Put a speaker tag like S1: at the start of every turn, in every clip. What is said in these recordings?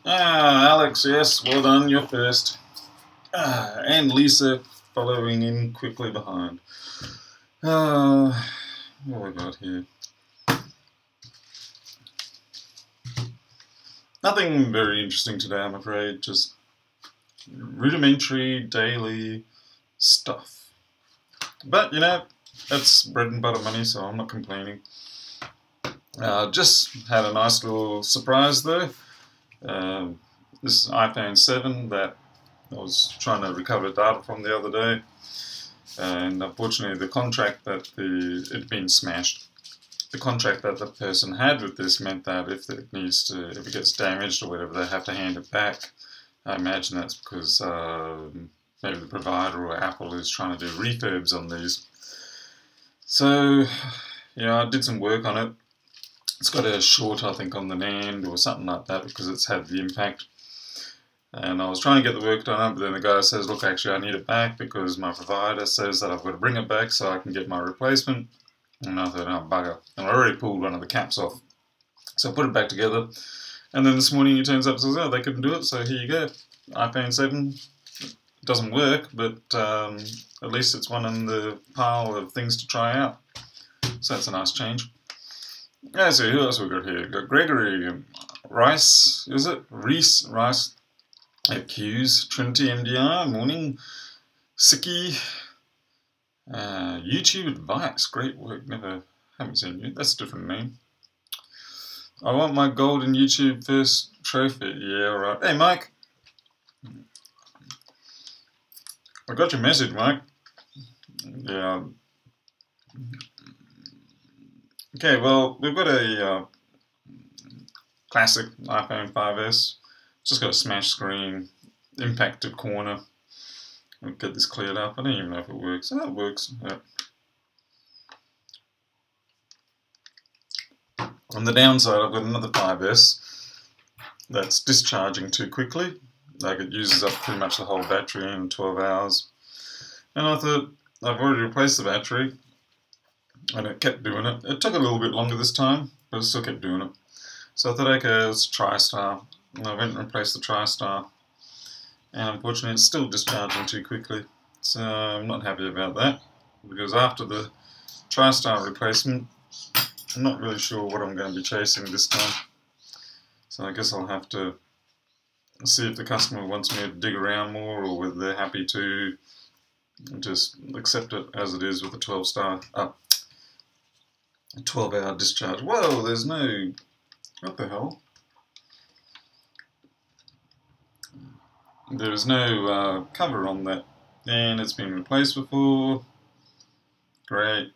S1: Alex, yes, well done, you're first. And Lisa following in quickly behind. What have we got here? Nothing very interesting today, I'm afraid. Just rudimentary daily stuff. But, you know, that's bread and butter money, so I'm not complaining. Just had a nice little surprise though. This iPhone 7 that I was trying to recover data from the other day, and unfortunately the contract that it had been smashed. The contract that the person had with this meant that if it gets damaged or whatever, they have to hand it back. I imagine that's because maybe the provider or Apple is trying to do refurbs on these. So, yeah, I did some work on it. It's got a short, I think, on the NAND or something like that because it's had the impact. And I was trying to get the work done, but then the guy says, look, actually I need it back because my provider says that I've got to bring it back so I can get my replacement. And I thought, oh, bugger. And I already pulled one of the caps off. So I put it back together. And then this morning he turns up and says, oh, they couldn't do it, so here you go. iPhone 7. It doesn't work, but at least it's one in the pile of things to try out. So that's a nice change. Yeah, so who else we got here? We've got Gregory Rice, is it? Reese Rice at Q's, Trinity MDR, morning. Siki, YouTube advice, great work, haven't seen you, that's a different name. I want my golden YouTube first trophy, yeah, alright. Hey Mike, I got your message, Mike. Yeah. Okay, well, we've got a classic iPhone 5S. Just got a smashed screen, impacted corner. I'll get this cleared up. I don't even know if it works. Oh, it works. Yeah. On the downside, I've got another 5S that's discharging too quickly. Like it uses up pretty much the whole battery in 12 hours. And I thought, I've already replaced the battery. And it kept doing it. It took a little bit longer this time, but it still kept doing it. So I thought, okay, let's TriStar. And I went and replaced the TriStar. And unfortunately, it's still discharging too quickly. So I'm not happy about that. Because after the TriStar replacement, I'm not really sure what I'm going to be chasing this time. So I guess I'll have to see if the customer wants me to dig around more or whether they're happy to just accept it as it is with the 12-hour discharge. Whoa, there's no... What the hell? There's no cover on that. And it's been replaced before. Great.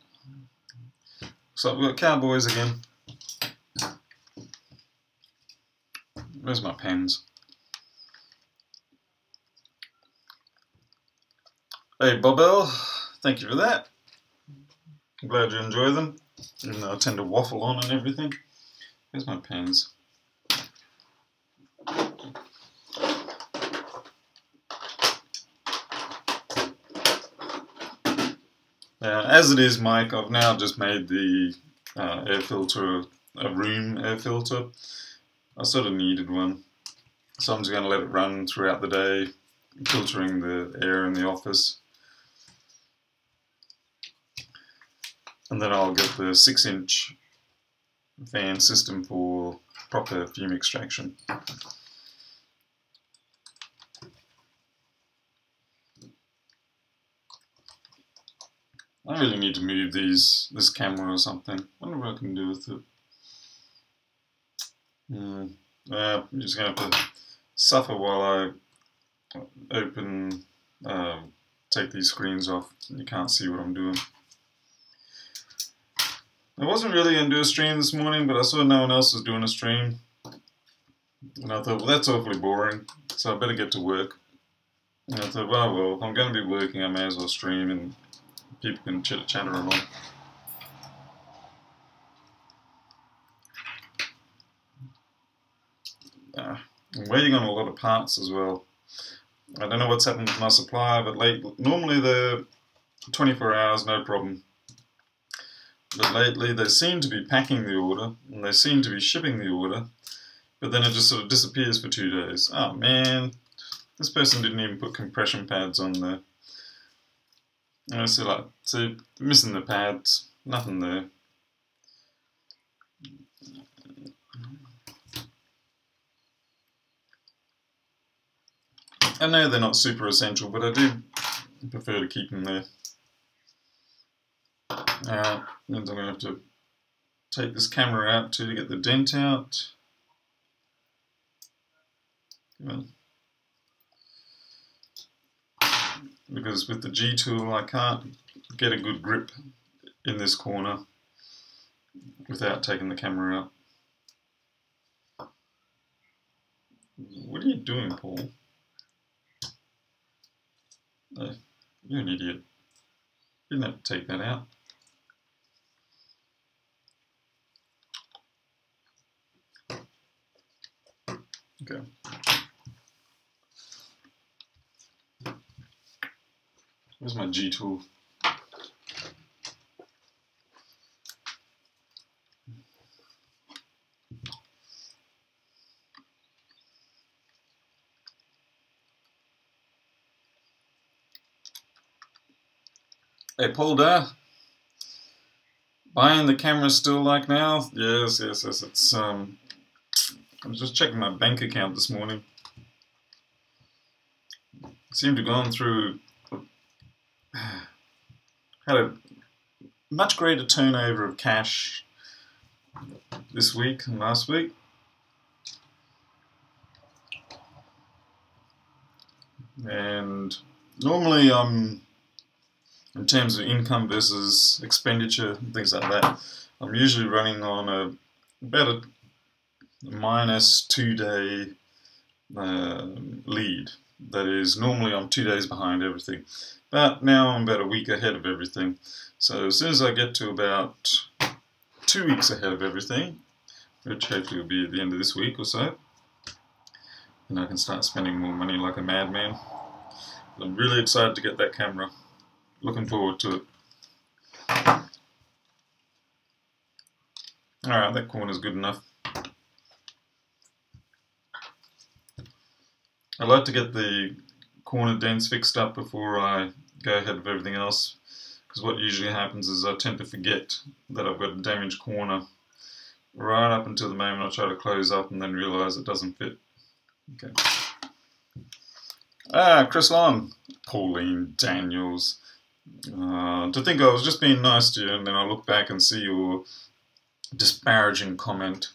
S1: So we've got cowboys again. Where's my pens? Hey Bobel, thank you for that. I'm glad you enjoy them. Even though I tend to waffle on and everything. Where's my pens? As it is, Mike, I've now just made the air filter a room air filter. I sort of needed one. So I'm just going to let it run throughout the day, filtering the air in the office. And then I'll get the 6-inch fan system for proper fume extraction. I really need to move this camera or something. I wonder what I can do with it. I'm just going to have to suffer while I open, take these screens off. You can't see what I'm doing. I wasn't really going to do a stream this morning, but I saw no one else was doing a stream. And I thought, well, that's awfully boring, so I better get to work. And I thought, well, if I'm going to be working, I may as well stream and people can chitter along. I'm waiting on a lot of parts as well. I don't know what's happened with my supplier, but normally they're 24 hours, no problem. But lately they seem to be packing the order, and they seem to be shipping the order, but then it just sort of disappears for 2 days. Oh man, this person didn't even put compression pads on there. See, missing the pads, nothing there. I know they're not super essential, but I do prefer to keep them there. Then I'm going to have to take this camera out too to get the dent out. Because with the G tool I can't get a good grip in this corner without taking the camera out. What are you doing, Paul? Oh, you're an idiot. You didn't have to take that out. Okay. Where's my G tool? Hey, Paul there. Buying the camera still like now? Yes. It's I was just checking my bank account this morning. Seemed to have gone through, had a much greater turnover of cash this week than last week. And normally in terms of income versus expenditure and things like that, I'm usually running on about a minus 2-day lead. That is, normally I'm 2 days behind everything, but now I'm about a week ahead of everything. So as soon as I get to about 2 weeks ahead of everything, which hopefully will be at the end of this week or so, then I can start spending more money like a madman. I'm really excited to get that camera. Looking forward to it. Alright, that corner's good enough. I like to get the corner dents fixed up before I go ahead with everything else, because what usually happens is I tend to forget that I've got a damaged corner right up until the moment I try to close up and then realise it doesn't fit. Okay. Chris Long, Pauline Daniels. To think I was just being nice to you, and then I look back and see your disparaging comment.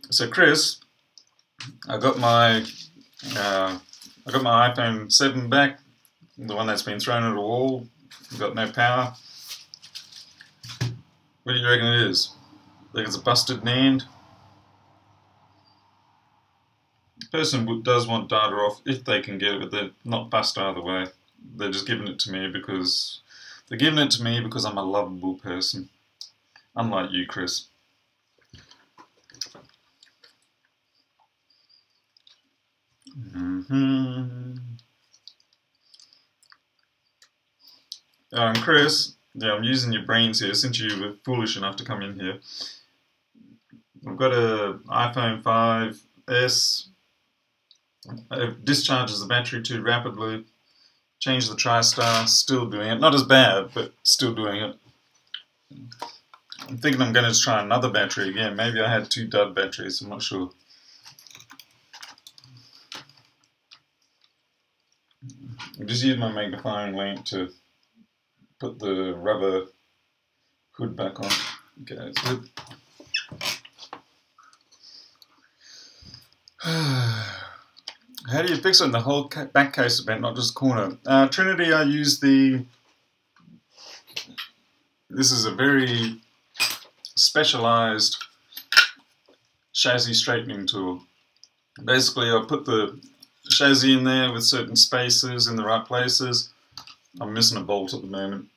S1: So Chris, I got my iPhone 7 back, the one that's been thrown at a wall, got no power. What do you reckon it is? Think it's a busted NAND? The person does want data off if they can get it, but they're not fussed either way. They're just giving it to me because I'm a lovable person. Unlike you, Chris. Chris, yeah, I'm using your brains here since you were foolish enough to come in here. I've got an iPhone 5S. It discharges the battery too rapidly. Changed the TriStar, still doing it. Not as bad, but still doing it. I'm thinking I'm going to try another battery again. Maybe I had 2 dud batteries, I'm not sure. I just used my magnifying lamp to put the rubber hood back on. Okay, that's good. How do you fix it in the whole back case event, not just the corner? Trinity, I use this is a very specialized chassis straightening tool. Basically, I put the chassis in there with certain spaces in the right places. I'm missing a bolt at the moment.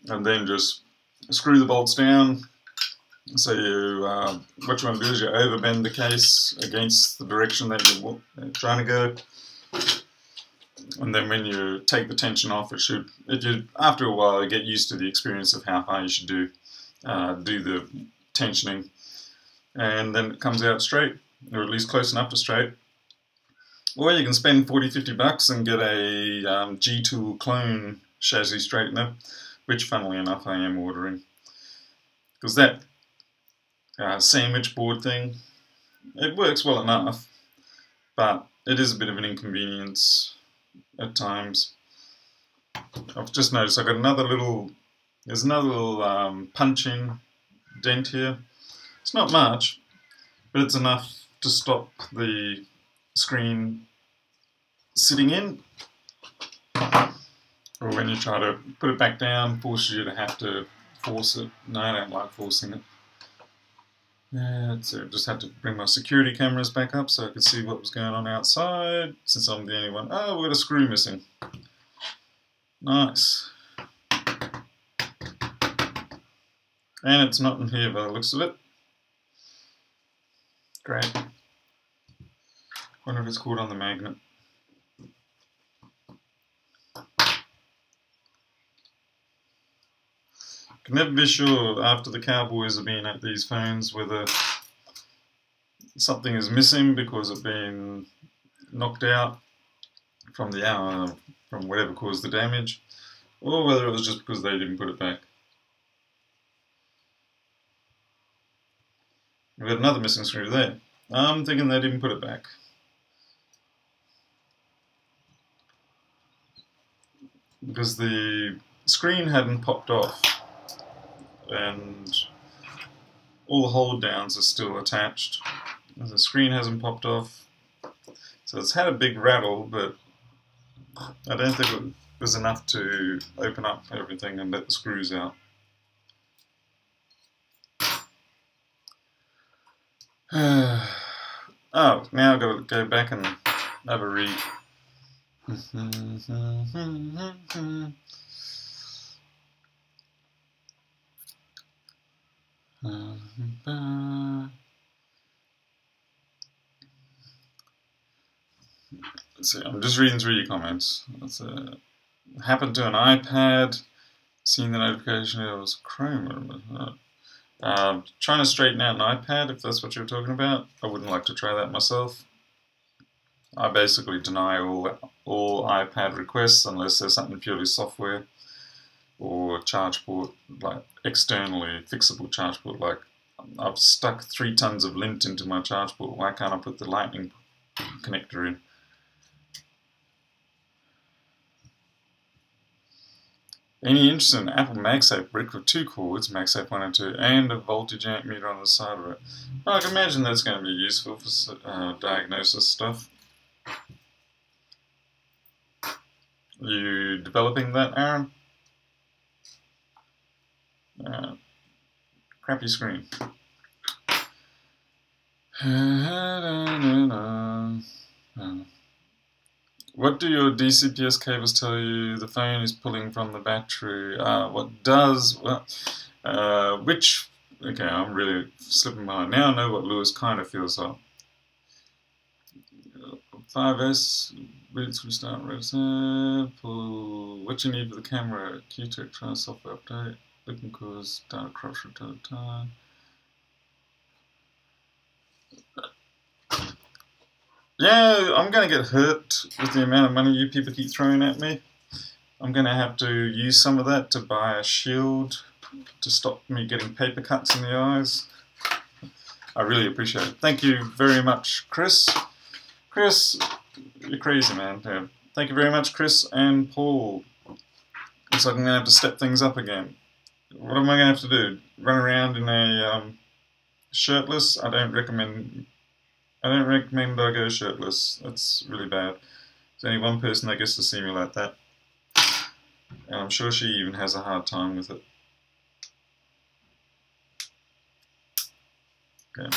S1: And then just screw the bolts down, So you, what you want to do is you overbend the case against the direction that you're trying to go, and then when you take the tension off, after a while you get used to the experience of how high you should do the tensioning, and then it comes out straight, or at least close enough to straight. Or you can spend $40–50 and get a G-Tool clone chassis straightener, which funnily enough I am ordering, because that sandwich board thing, it works well enough, but it is a bit of an inconvenience at times. I've just noticed I've got there's another little punch-in dent here. It's not much, but it's enough to stop the screen sitting in, or when you try to put it back down, forces you to have to force it. No, I don't like forcing it. So I just had to bring my security cameras back up so I could see what was going on outside, since I'm the only one. Oh, we've got a screw missing. Nice. And it's not in here by the looks of it. Great. Wonder if it's caught on the magnet. Can never be sure after the cowboys have been at these phones whether something is missing because of being knocked out from from whatever caused the damage, or whether it was just because they didn't put it back. We've got another missing screw there. I'm thinking they didn't put it back. Because the screen hadn't popped off, and all the hold downs are still attached. The screen hasn't popped off, so it's had a big rattle, but I don't think it was enough to open up everything and let the screws out. Oh, now I've got to go back and have a read. So I'm just reading through your comments. It's happened to an iPad. Seeing the notification, it was Chrome. Trying to straighten out an iPad, if that's what you're talking about. I wouldn't like to try that myself. I basically deny all iPad requests unless there's something purely software or charge port, like externally fixable charge port. Like I've stuck 3 tons of lint into my charge port. Why can't I put the lightning connector in? Any interest in Apple MagSafe brick with 2 cords, MagSafe 1 and 2, and a voltage amp meter on the side of it? Well, I can imagine that's going to be useful for diagnosis stuff. You developing that, Aaron? Crappy screen. What do your DCPS cables tell you the phone is pulling from the battery? What does? Well, okay, I'm really slipping behind. Now I know what Lewis kind of feels like. 5S, boots restart, reset, pull. What you need for the camera? Q-Tech, try software update. Looking cause data corruption at a time. Yeah, I'm going to get hurt with the amount of money you people keep throwing at me. I'm going to have to use some of that to buy a shield to stop me getting paper cuts in the eyes. I really appreciate it. Thank you very much, Chris. Chris, you're crazy, man. Yeah. Thank you very much, Chris and Paul. Looks like I'm going to have to step things up again. What am I going to have to do? Run around in a shirtless? I don't recommend I go shirtless. That's really bad. There's only one person that gets to see me like that. And I'm sure she even has a hard time with it. Okay.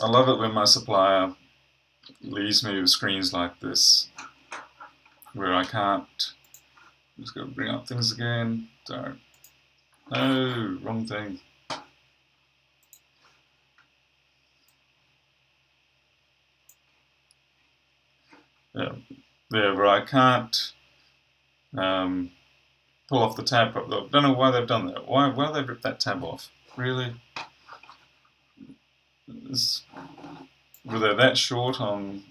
S1: I love it when my supplier leaves me with screens like this, where I can't. I'm just going to bring up things again. Sorry. No, wrong thing. Yeah, there, where I can't pull off the tab. I don't know why they've done that. Why they ripped that tab off? Really? Were they that short on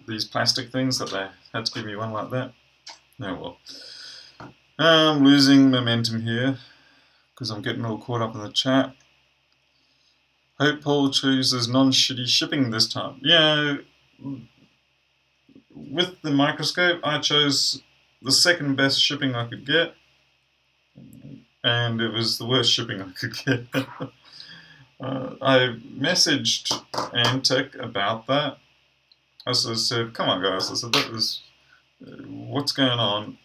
S1: these plastic things that they had to give me one like that? Oh well. I'm losing momentum here because I'm getting all caught up in the chat. Hope Paul chooses non-shitty shipping this time. Yeah, with the microscope, I chose the second best shipping I could get, and it was the worst shipping I could get. I messaged Antec about that. I said, come on guys, I said, that was, what's going on?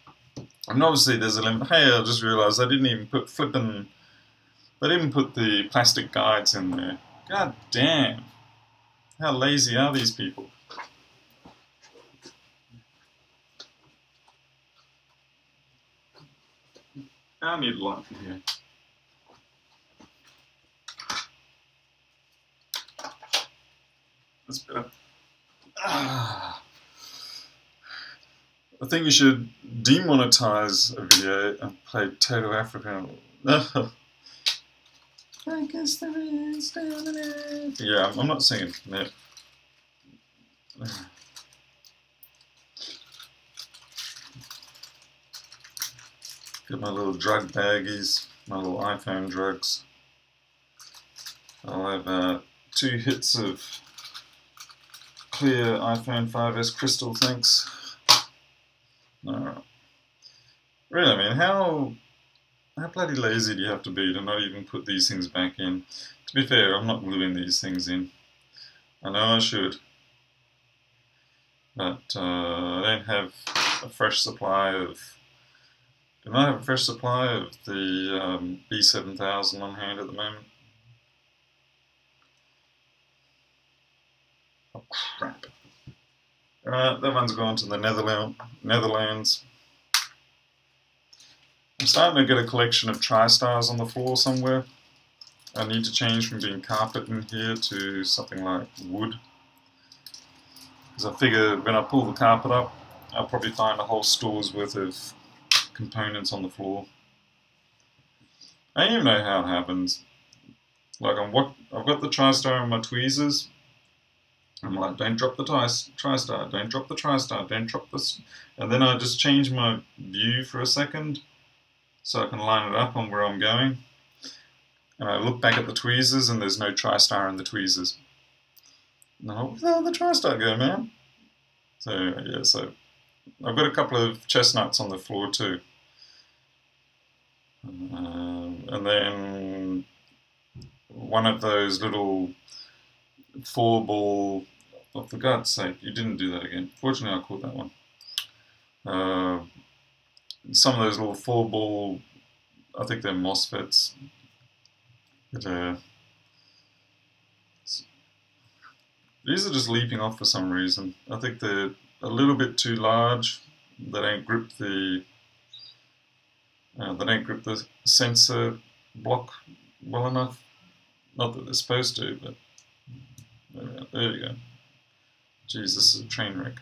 S1: And obviously there's a limit. Hey, I just realised I didn't even put they didn't put the plastic guides in there. God damn. How lazy are these people? I need light in here. That's better. I think you should demonetize a video and play Toto African. I guess there is down there. Yeah, I'm not singing. No. Get my little drug baggies, my little iPhone drugs. I'll have 2 hits of clear iPhone 5S crystal, thanks. Alright. Really, I mean, how bloody lazy do you have to be to not even put these things back in? To be fair, I'm not gluing these things in. I know I should. But I don't have a fresh supply of... Do I have a fresh supply of the B7000 on hand at the moment? Oh crap. Alright, that one's gone to the Netherlands. I'm starting to get a collection of TriStars on the floor somewhere. I need to change from being carpet in here to something like wood. Because I figure when I pull the carpet up, I'll probably find a whole store's worth of components on the floor. I don't even know how it happens. Like I've got the TriStar and my tweezers. I'm like, don't drop the TriStar, don't drop the TriStar, don't drop this. And then I just change my view for a second so I can line it up on where I'm going. And I look back at the tweezers and there's no TriStar in the tweezers. No, where the TriStar go, man? So yeah, so I've got a couple of chestnuts on the floor too. And then one of those little 4-ball, oh, for God's sake, you didn't do that again. Fortunately I caught that one. Some of those little 4-ball, I think they're MOSFETs. But, these are just leaping off for some reason. I think they're a little bit too large. They don't grip the sensor block well enough. Not that they're supposed to, but there you go. Jeez, this is a train wreck.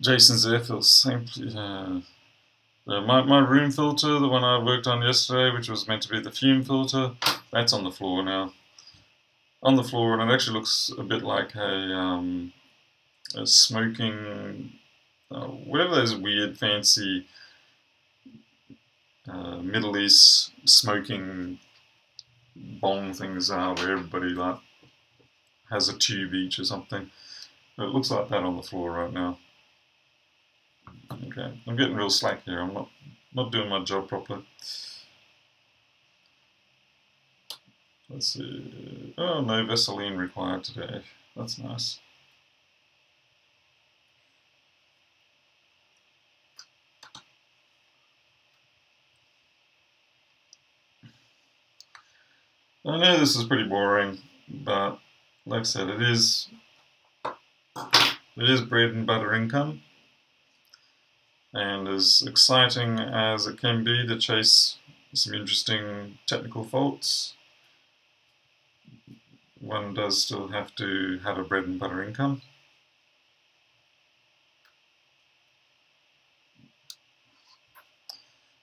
S1: Jason's air filter, my room filter, the one I worked on yesterday, which was meant to be the fume filter, that's on the floor now. On the floor, and it actually looks a bit like a smoking, whatever those weird fancy Middle East smoking bong things are, where everybody like has a tube each or something. It looks like that on the floor right now. Okay, I'm getting real slack here. I'm not doing my job properly. Let's see. Oh, no Vaseline required today. That's nice. I know this is pretty boring, but like I said, it is bread and butter income, and as exciting as it can be to chase some interesting technical faults, one does still have to have a bread and butter income.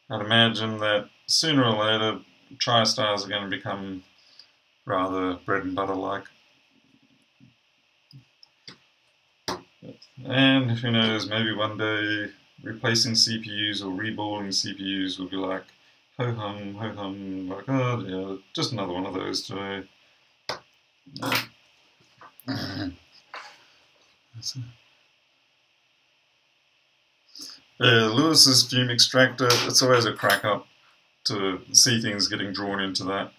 S1: I'd imagine that sooner or later TriStars are going to become rather bread and butter like. And who knows, maybe one day replacing CPUs or reballing CPUs will be like, ho hum, like, oh yeah, just another one of those today. Yeah, Lewis's fume extractor, it's always a crack up to see things getting drawn into that.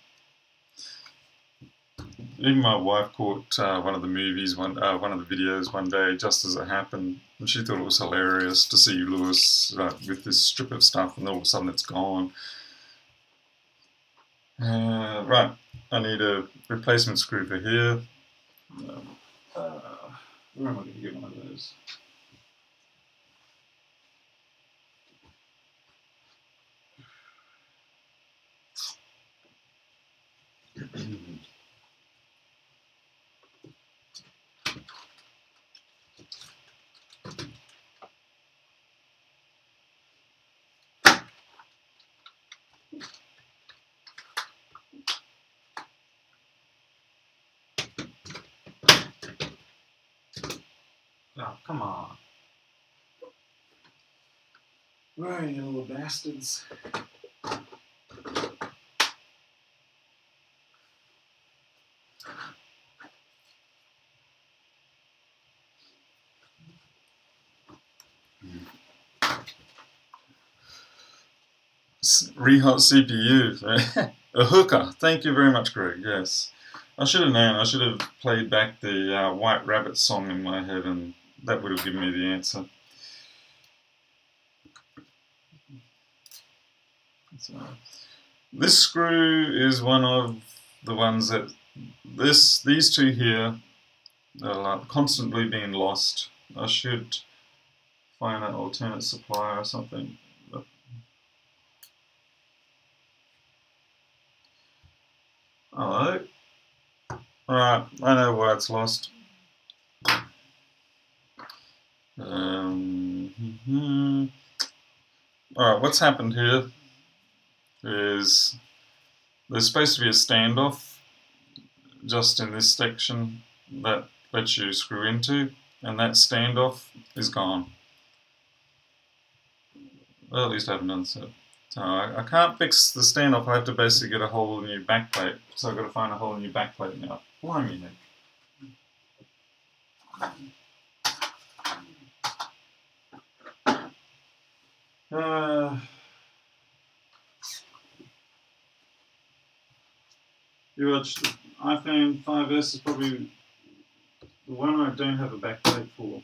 S1: Even my wife caught one of the movies, one of the videos one day just as it happened, and she thought it was hilarious to see Lewis with this strip of stuff, and all of a sudden it's gone. Right, I need a replacement screw for here. Where am I going to get one of those? Oh, come on. Where are you little bastards? Rehot CPU, right? A hooker. Thank you very much, Greg. Yes. I should have known. I should have played back the White Rabbit song in my head, and that would have given me the answer. So, this screw is one of the ones that these two here are constantly being lost. I should find an alternate supplier or something. Hello. Alright, I know why it's lost. Alright, what's happened here is there's supposed to be a standoff just in this section that lets you screw into, and that standoff is gone. Well, at least I haven't done so. So I can't fix the standoff, I have to basically get a whole new backplate. So I've got to find a whole new backplate now. Blimey, Nick. You watch the iPhone 5S is probably the one I don't have a backplate for.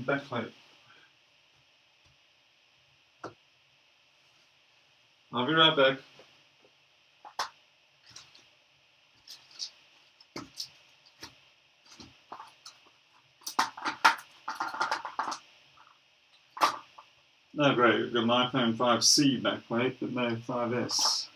S1: Backplate. I'll be right back. Oh great, we've got an iPhone 5C backplate, but no 5S.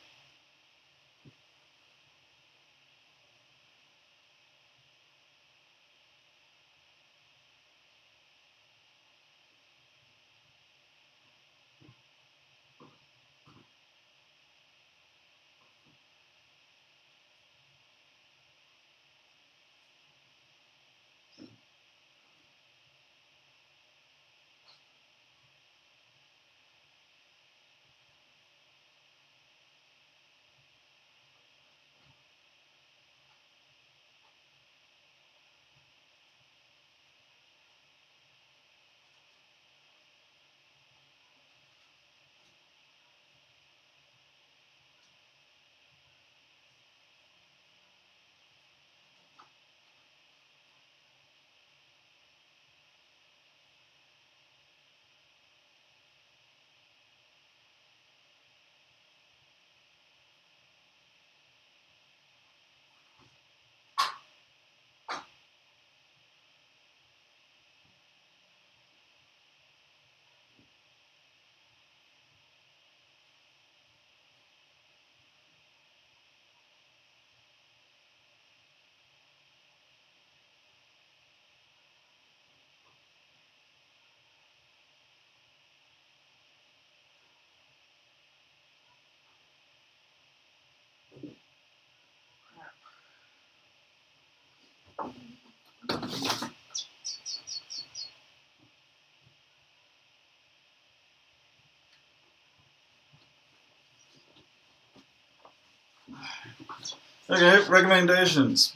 S1: Okay, recommendations.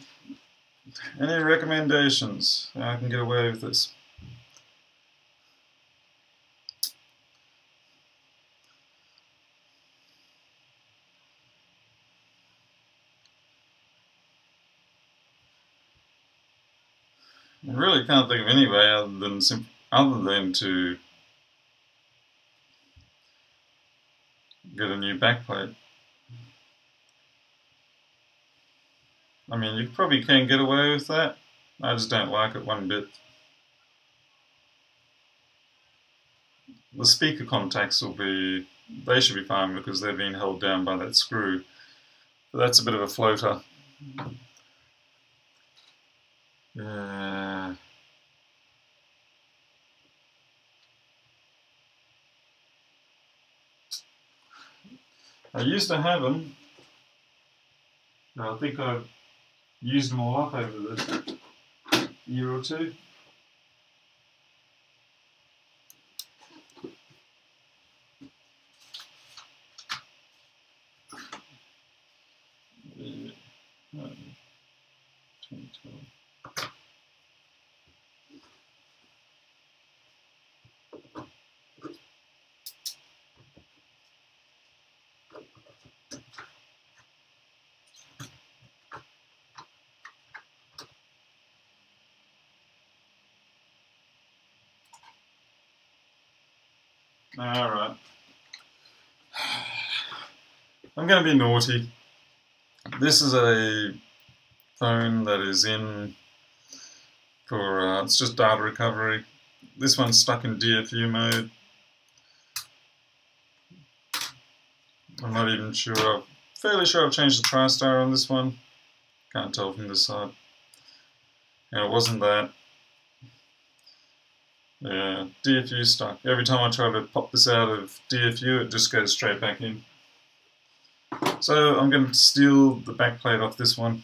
S1: Any recommendations? I can get away with this. I really can't think of any way other than to get a new backplate. I mean, you probably can get away with that. I just don't like it one bit. The speaker contacts they should be fine because they're being held down by that screw. But that's a bit of a floater. Yeah. I used to have them. I think I've used them all up over this year or two. Yeah. 2012. Alright. I'm going to be naughty. This is a phone that is in for, it's just data recovery. This one's stuck in DFU mode. I'm not even sure. Fairly sure I've changed the TriStar on this one. Can't tell from this side. And it wasn't that. Yeah, DFU stuck. Every time I try to pop this out of DFU, it just goes straight back in. So I'm going to steal the backplate off this one.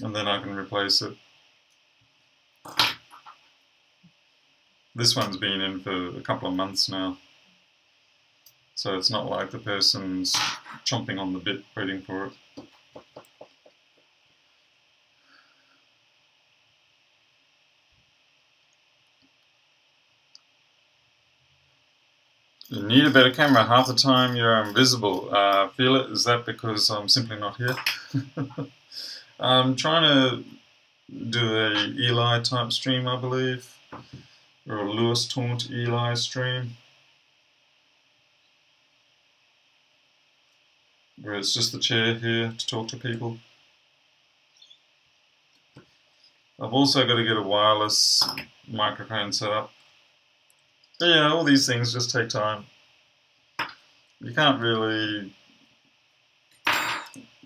S1: And then I can replace it. This one's been in for a couple of months now. So it's not like the person's chomping on the bit waiting for it. You need a better camera. Half the time you're invisible. Feel it? Is that because I'm simply not here? I'm trying to do a Eli type stream, I believe. Or a Lewis Taunt Eli stream. Where it's just the chair here to talk to people. I've also got to get a wireless microphone set up. But yeah, all these things just take time. You can't really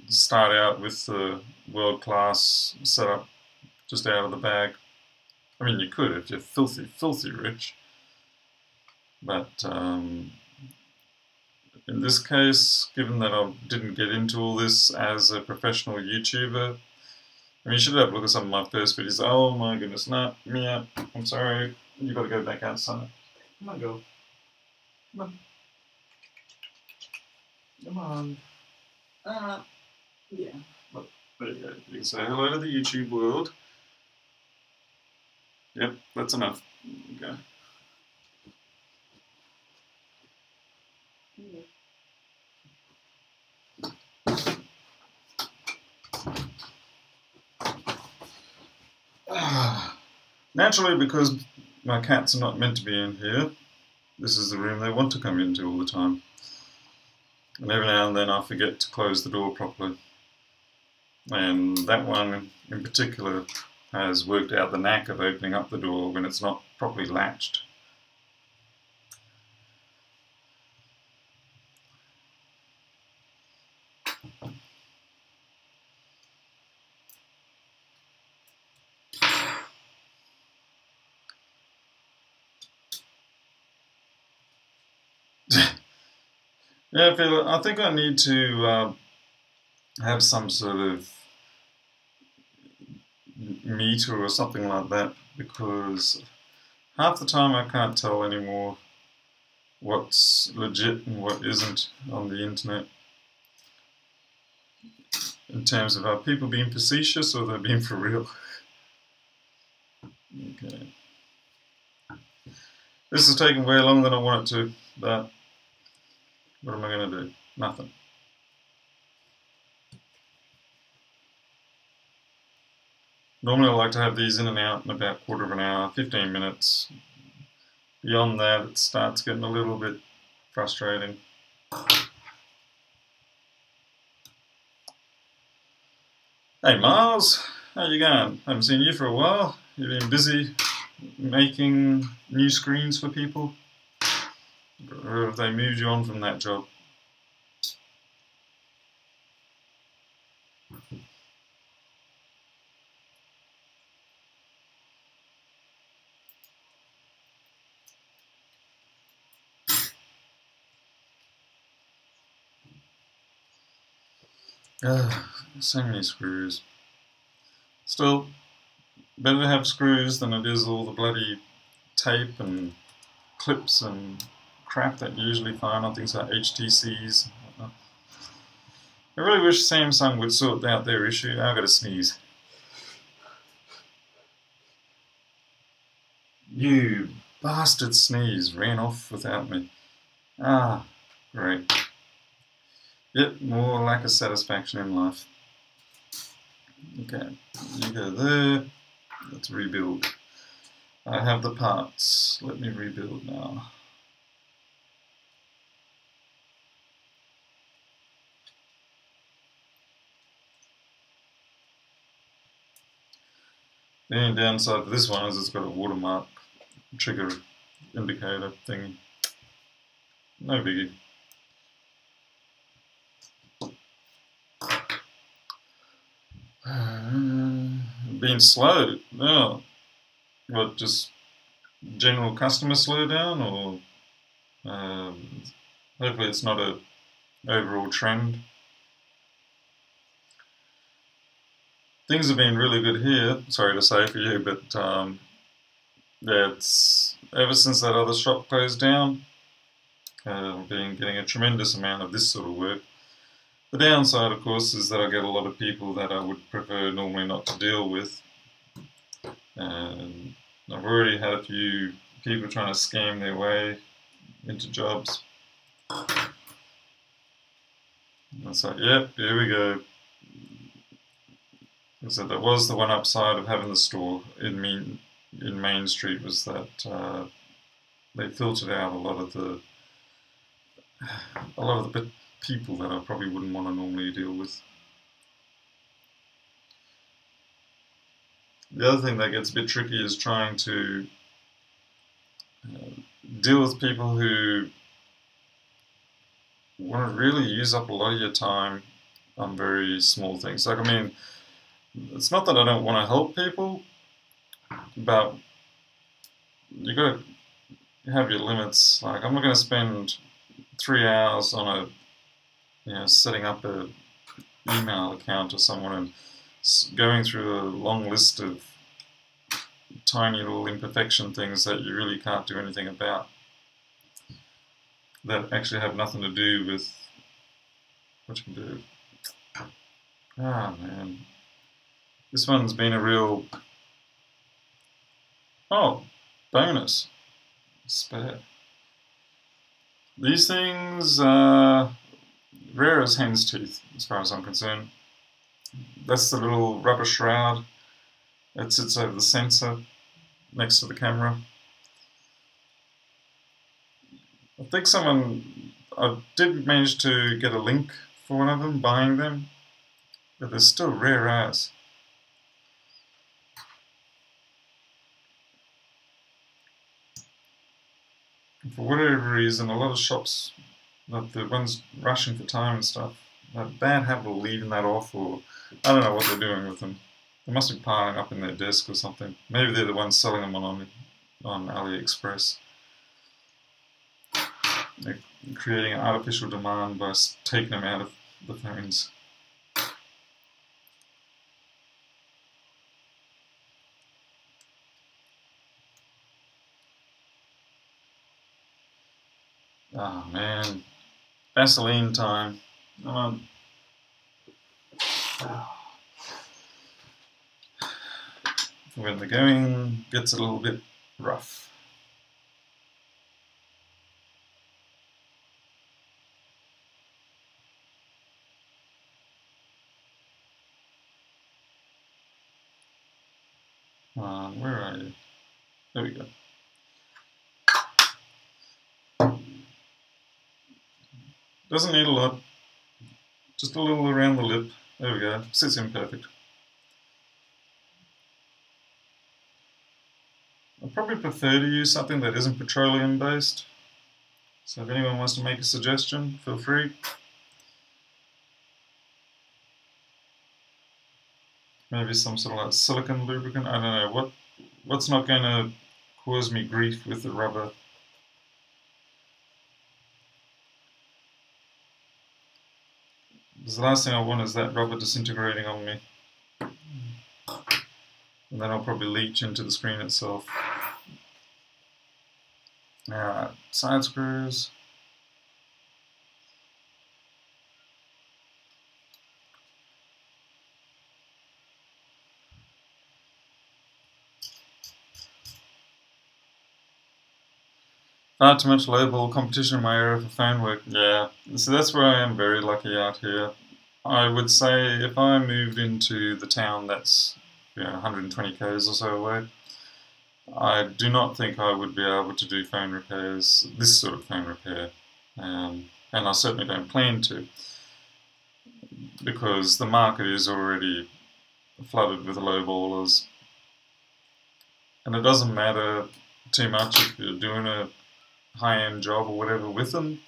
S1: start out with the world-class setup just out of the bag. I mean, you could if you're filthy, filthy rich. But in this case, given that I didn't get into all this as a professional YouTuber, I mean, you should have a look at some of my first videos. Oh my goodness, no, Mia, I'm sorry, you've got to go back outside. Come on, girl. Come on. Come on. Yeah. Look, there you go. You can say hello to the YouTube world. Yep, that's enough. Okay. Naturally, because my cats are not meant to be in here, this is the room they want to come into all the time. And every now and then I forget to close the door properly. And that one in particular has worked out the knack of opening up the door when it's not properly latched. Yeah, I think I need to have some sort of meter or something like that, because half the time I can't tell anymore what's legit and what isn't on the internet, in terms of are people being facetious or they're being for real. Okay. This is taking way longer than I want it to, but what am I going to do? Nothing. Normally I like to have these in and out in about a quarter of an hour, 15 minutes. Beyond that it starts getting a little bit frustrating. Hey Miles, how you going? Haven't seen you for a while. You've been busy making new screens for people? Or have they moved you on from that job? So many screws. Still, better to have screws than it is all the bloody tape and clips and crap that you usually find on things like HTCs. I really wish Samsung would sort out their issue. I've got to sneeze. You bastard sneeze ran off without me. Ah, great. Yep, more lack of satisfaction in life. Okay, you go there. Let's rebuild. I have the parts. Let me rebuild now. The only downside for this one is it's got a watermark trigger indicator thing. No biggie. Being slow. Oh, what, just general customer slowdown, or hopefully it's not a overall trend. Things have been really good here, sorry to say for you, but yeah, it's ever since that other shop closed down, I've been getting a tremendous amount of this sort of work. The downside, of course, is that I get a lot of people that I would prefer normally not to deal with. And I've already had a few people trying to scam their way into jobs. And it's like, yep, here we go. So that was the one upside of having the store in Main Street, was that they filtered out a lot of the people that I probably wouldn't want to normally deal with. The other thing that gets a bit tricky is trying to deal with people who want to really use up a lot of your time on very small things. Like, I mean, it's not that I don't want to help people, but you got to have your limits. Like, I'm not going to spend 3 hours on setting up a email account or someone and going through a long list of tiny little imperfection things that you really can't do anything about, that actually have nothing to do with what you can do. Ah, man. This one's been a real... Oh, bonus. Spare. These things are rare as hen's teeth, as far as I'm concerned. That's the little rubber shroud that sits over the sensor next to the camera. I think I did manage to get a link for one of them, buying them, but they're still rare as. And for whatever reason, a lot of shops, like the ones rushing for time and stuff, have a bad habit of leaving that off, or I don't know what they're doing with them. They must be piling up in their desk or something. Maybe they're the ones selling them on AliExpress. They're creating artificial demand by taking them out of the phones. Oh man, Vaseline time. Come on. When the going gets a little bit rough. Where are you? There we go. Doesn't need a lot. Just a little around the lip. There we go. Sits in perfect. I probably prefer to use something that isn't petroleum based. So if anyone wants to make a suggestion, feel free. Maybe some sort of like silicone lubricant. I don't know. What's not going to cause me grief with the rubber? Because the last thing I want is that rubber disintegrating on me. And then I'll probably leach into the screen itself. Alright, side screws. Far too much low-ball competition in my area for phone work. Yeah, so that's where I am very lucky out here. I would say if I moved into the town that's 120 k's or so away, I do not think I would be able to do phone repairs, this sort of phone repair, and I certainly don't plan to, because the market is already flooded with low-ballers, and it doesn't matter too much if you're doing a high-end job or whatever with them.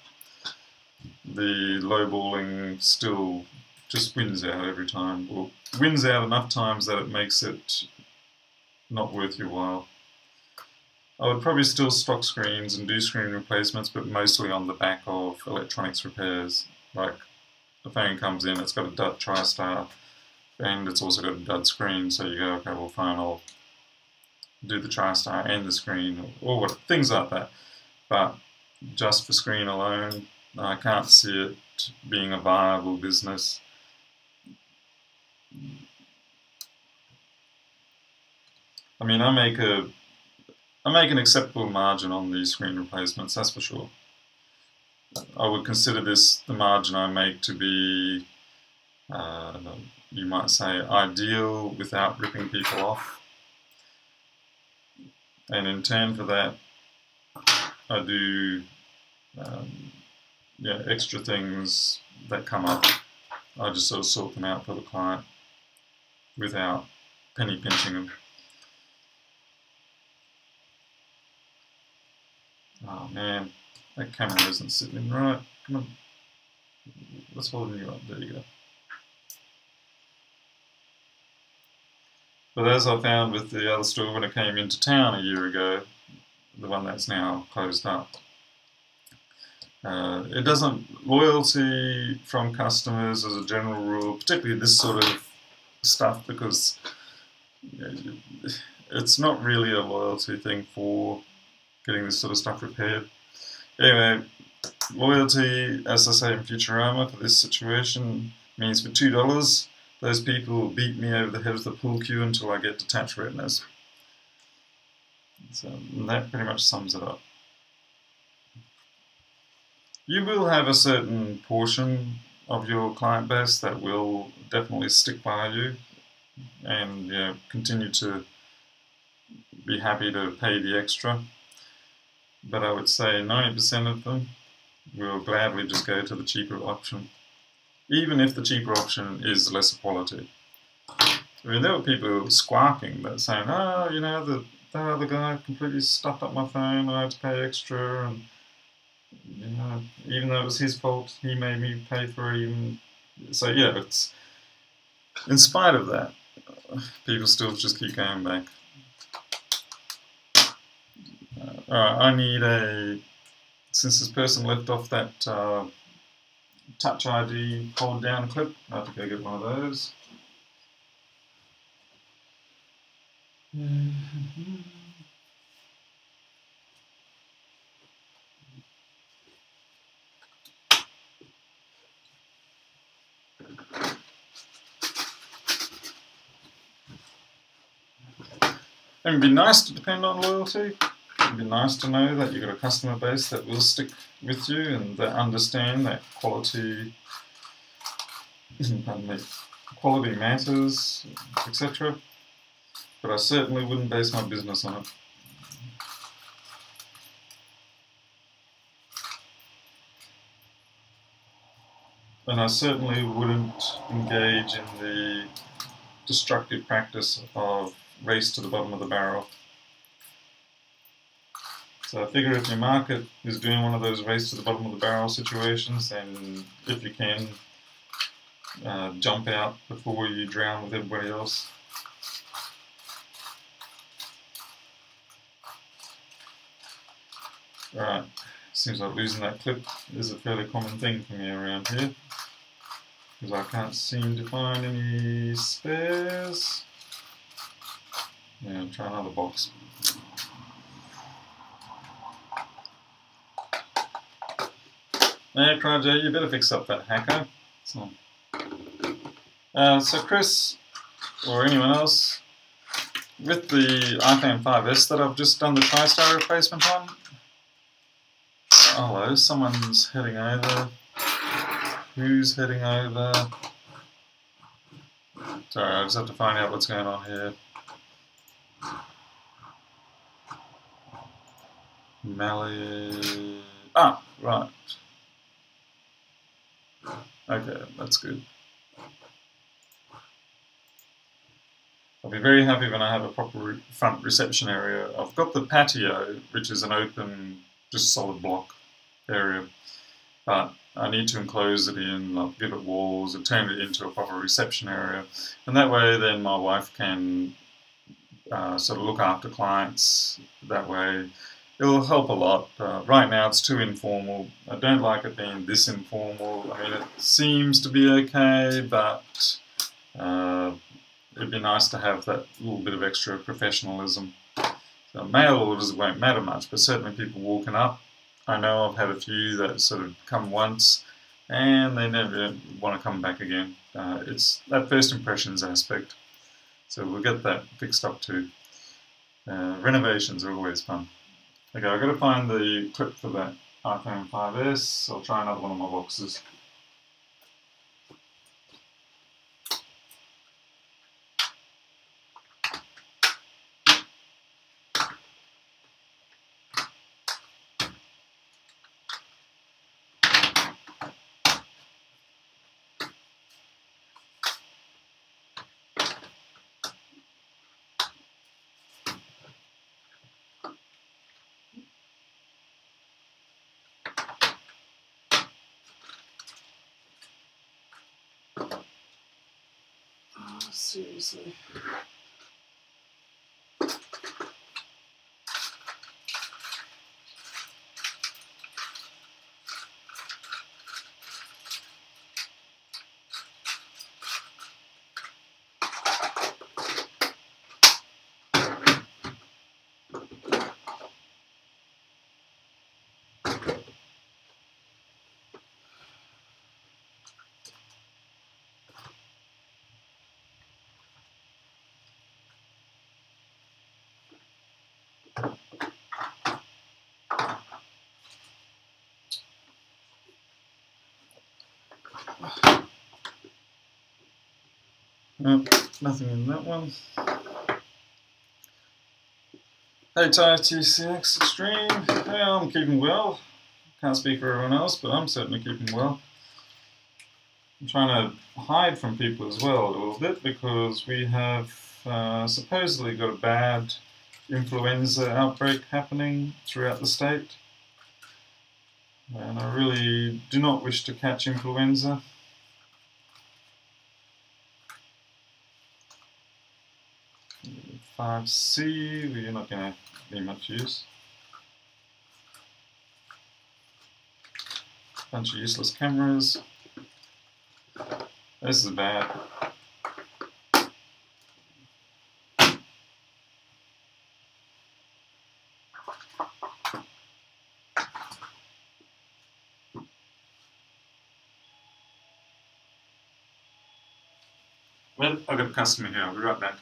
S1: The lowballing still just wins out every time, or wins out enough times that it makes it not worth your while. I would probably still stock screens and do screen replacements, but mostly on the back of electronics repairs. Like, the phone comes in, it's got a dud TriStar, and it's also got a dud screen, so you go, okay, well fine, I'll do the TriStar and the screen, or what, things like that. But just for screen alone, I can't see it being a viable business. I mean, I make an acceptable margin on these screen replacements, that's for sure. I would consider this, the margin I make, to be, you might say, ideal without ripping people off. And in turn for that, I do extra things that come up. I just sort of sort them out for the client without penny pinching them. Oh man, that camera isn't sitting right. Come on. What's holding you up? There you go. But as I found with the other store when I came into town a year ago, the one that's now closed up, it doesn't, loyalty from customers as a general rule, particularly this sort of stuff, because it's not really a loyalty thing for getting this sort of stuff repaired. Anyway, loyalty, as I say in Futurama, for this situation means for $2, those people will beat me over the head of the pool cue until I get detached retinas. So that pretty much sums it up. You will have a certain portion of your client base that will definitely stick by you and continue to be happy to pay the extra. But I would say 90% of them will gladly just go to the cheaper option, even if the cheaper option is lesser quality. I mean, there were people squawking that saying, oh, the other guy completely stuffed up my phone, I had to pay extra, and even though it was his fault, he made me pay for it even. So yeah, it's, in spite of that, people still just keep going back. Alright, I need since this person left off that Touch ID hold down clip, I have to go get one of those. It'd be nice to depend on loyalty. It'd be nice to know that you've got a customer base that will stick with you and that understand that quality, pardon me, quality matters, etc. But I certainly wouldn't base my business on it. And I certainly wouldn't engage in the destructive practice of race to the bottom of the barrel. So I figure if your market is doing one of those race to the bottom of the barrel situations, then if you can, jump out before you drown with everybody else. Alright, seems like losing that clip is a fairly common thing for me around here, because I can't seem to find any spares. Yeah, try another box. Hey, Project, you better fix up that hacker. So Chris, or anyone else, with the iPhone 5S that I've just done the TriStar replacement on. Oh, hello, someone's heading over. Who's heading over? Sorry, I just have to find out what's going on here. Mally. Ah, right. Okay, that's good. I'll be very happy when I have a proper front reception area. I've got the patio, which is an open, just solid block area, but I need to enclose it in, like, give it walls and turn it into a proper reception area. And that way then my wife can sort of look after clients that way. It'll help a lot. Right now it's too informal. I don't like it being this informal. I mean, it seems to be okay, but it'd be nice to have that little bit of extra professionalism. So mail orders won't matter much, but certainly people walking up. I know I've had a few that sort of come once and they never want to come back again. It's that first impressions aspect. So we'll get that fixed up too. Renovations are always fun. Okay, I've got to find the clip for that iPhone 5S. I'll try another one of my boxes. Seriously. Nope, nothing in that one. Hey Ty TCX Extreme, hey, I'm keeping well. Can't speak for everyone else, but I'm certainly keeping well. I'm trying to hide from people as well a little bit because we have supposedly got a bad influenza outbreak happening throughout the state. And I really do not wish to catch influenza. .5C, well, you're not going to be much use. Bunch of useless cameras. This is bad. Well, I've got a customer here. I'll be right back.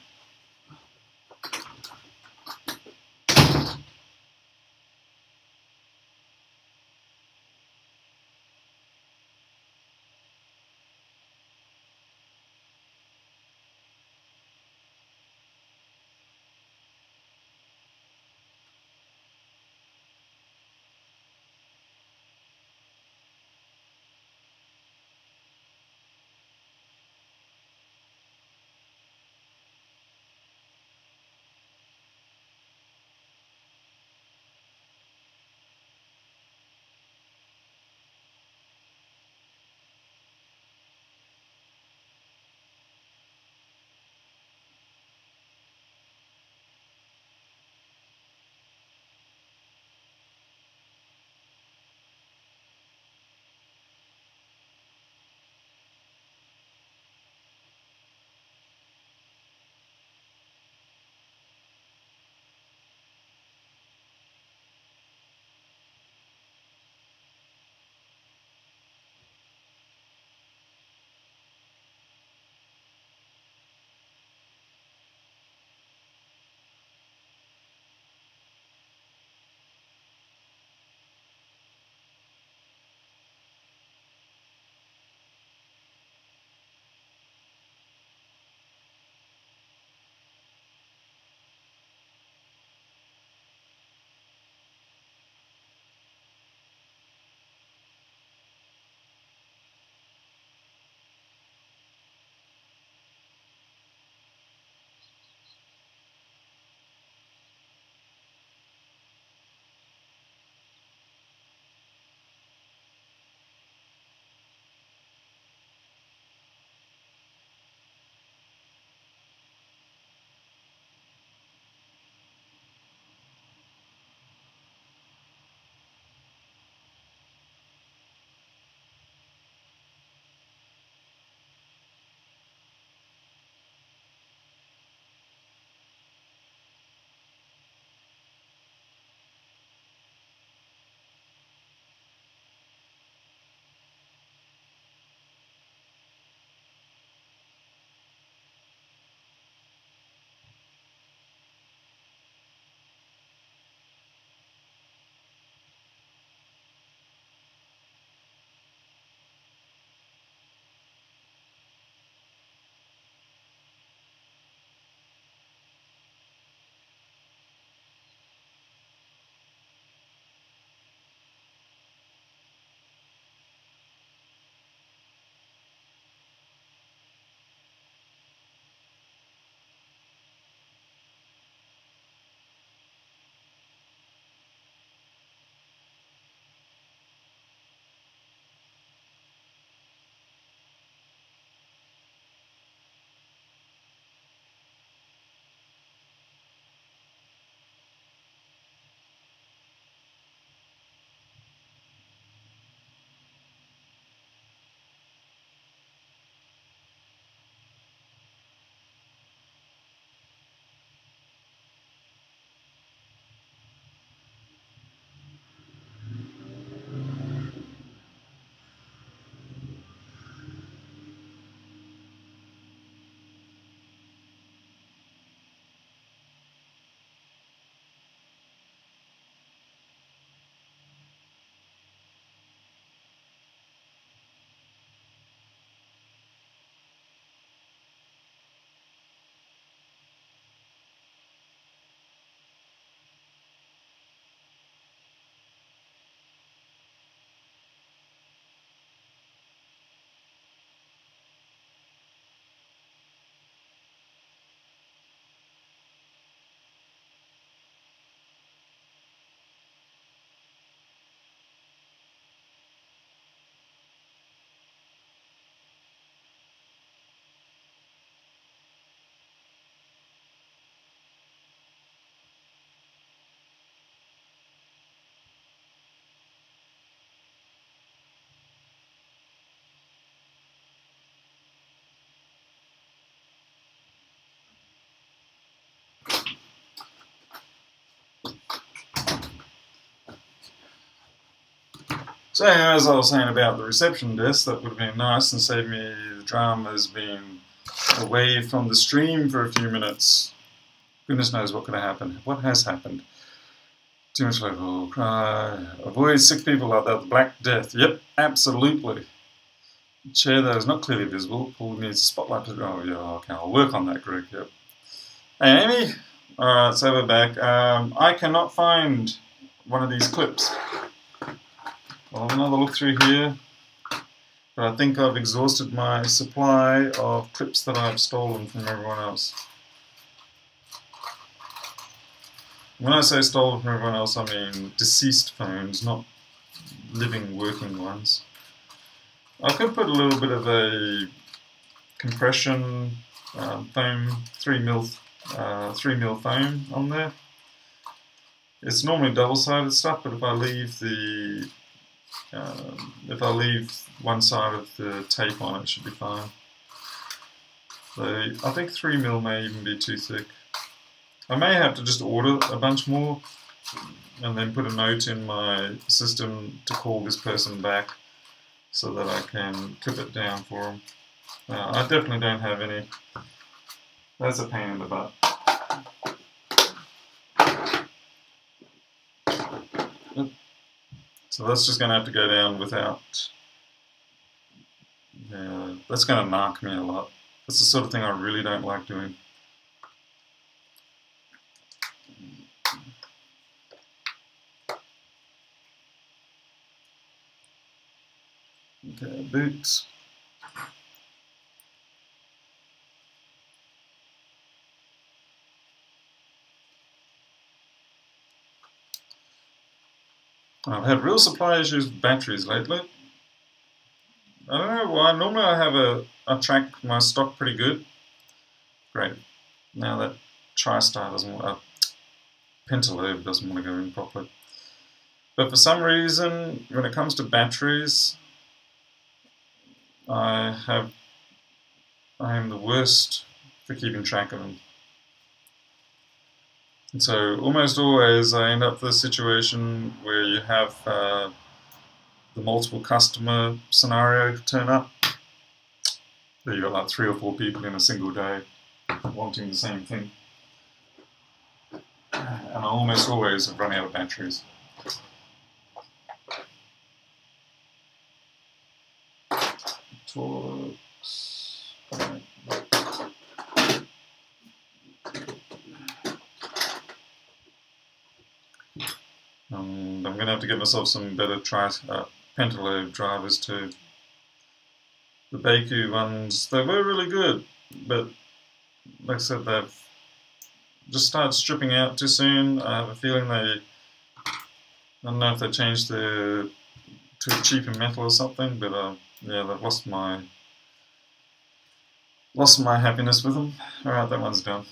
S1: So as I was saying about the reception desk, that would have been nice and saved me the dramas being away from the stream for a few minutes. Goodness knows what could have happened. What has happened? Too much local cry. Avoid sick people like that. The Black Death. Yep, absolutely. Chair that is not clearly visible. Paul needs a spotlight. Oh yeah, okay, I'll work on that, Greg. Yep. Hey, Amy. Alright, so we're back. I cannot find one of these clips. I'll have another look through here. But I think I've exhausted my supply of clips that I've stolen from everyone else. When I say stolen from everyone else, I mean deceased phones, not living, working ones. I could put a little bit of a compression foam, 3mm foam on there. It's normally double-sided stuff, but if I leave one side of the tape on, it should be fine. So I think 3mm may even be too thick. I may have to just order a bunch more and then put a note in my system to call this person back so that I can clip it down for them. I definitely don't have any. That's a pain in the butt. Yep. So that's just going to have to go down without... Yeah, that's going to knock me a lot. That's the sort of thing I really don't like doing. Okay, boots. I've had real supply issues with batteries lately. I don't know why. Normally I track my stock pretty good. Great. Now that TriStar doesn't want, Pentalobe doesn't want to go in properly. But for some reason, when it comes to batteries, I am the worst for keeping track of them. And so almost always I end up with a situation where you have the multiple customer scenario turn up. There you got like 3 or 4 people in a single day wanting the same thing. And I almost always have run out of batteries. Talks. And I'm going to have to get myself some better Pentalobe drivers too. The Baku ones, they were really good, but like I said, they've just started stripping out too soon. I have a feeling I don't know if they changed to a cheaper metal or something, but yeah, they've lost my happiness with them. Alright, that one's done.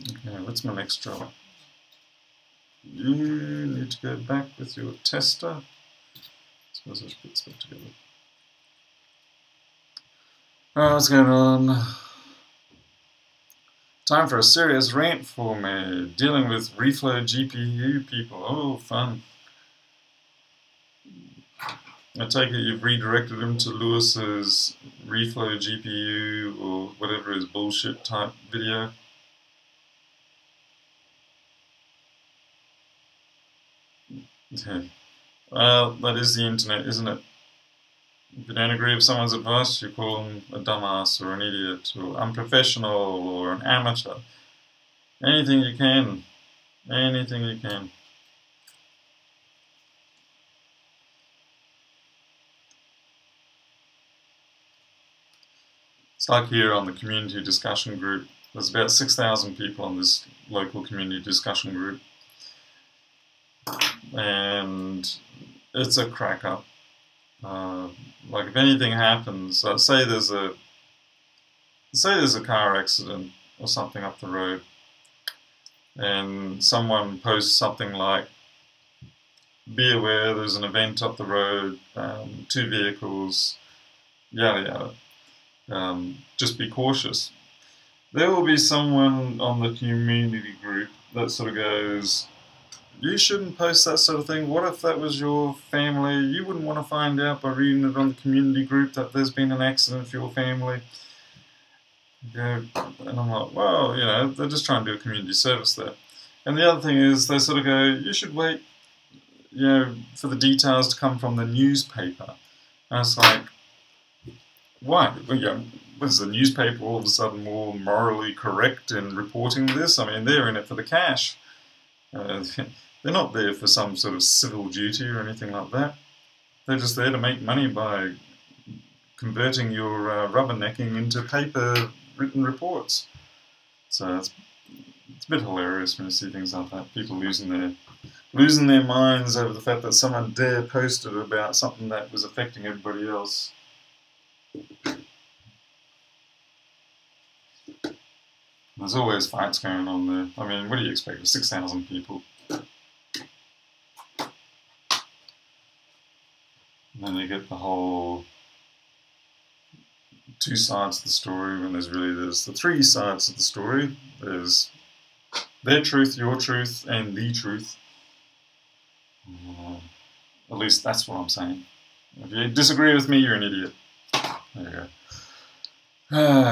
S1: Okay, what's my next job? You need to go back with your tester. I suppose I should put this back together. Alright, what's going on? Time for a serious rant for me. Dealing with reflow GPU people. Oh, fun. I take it you've redirected him to Lewis's reflow GPU or whatever his bullshit type video. Okay. Well, that is the internet, isn't it? If you don't agree with someone's advice, you call them a dumbass or an idiot or unprofessional or an amateur. Anything you can. Anything you can. It's like here on the community discussion group. There's about 6,000 people on this local community discussion group. And it's a crack up. Like if anything happens, say there's a car accident or something up the road, and someone posts something like, "Be aware, there's an event up the road, 2 vehicles, yada yada. Just be cautious." There will be someone on the community group that sort of goes, You shouldn't post that sort of thing. What if that was your family? You wouldn't want to find out by reading it on the community group that there's been an accident for your family. And I'm like, well, you know, they're just trying to do a community service there. And the other thing is, they sort of go, you should wait, you know, for the details to come from the newspaper. And it's like, why? Well, you know, was the newspaper all of a sudden more morally correct in reporting this? I mean, they're in it for the cash. They're not there for some sort of civil duty or anything like that. They're just there to make money by converting your rubbernecking into paper-written reports. So it's a bit hilarious when you see things like that. People losing their minds over the fact that someone dare posted about something that was affecting everybody else. There's always fights going on there. I mean, what do you expect? 6,000 people. And then you get the whole two sides of the story when there's the three sides of the story. There's their truth, your truth, and the truth. At least that's what I'm saying. If you disagree with me, you're an idiot. There you go.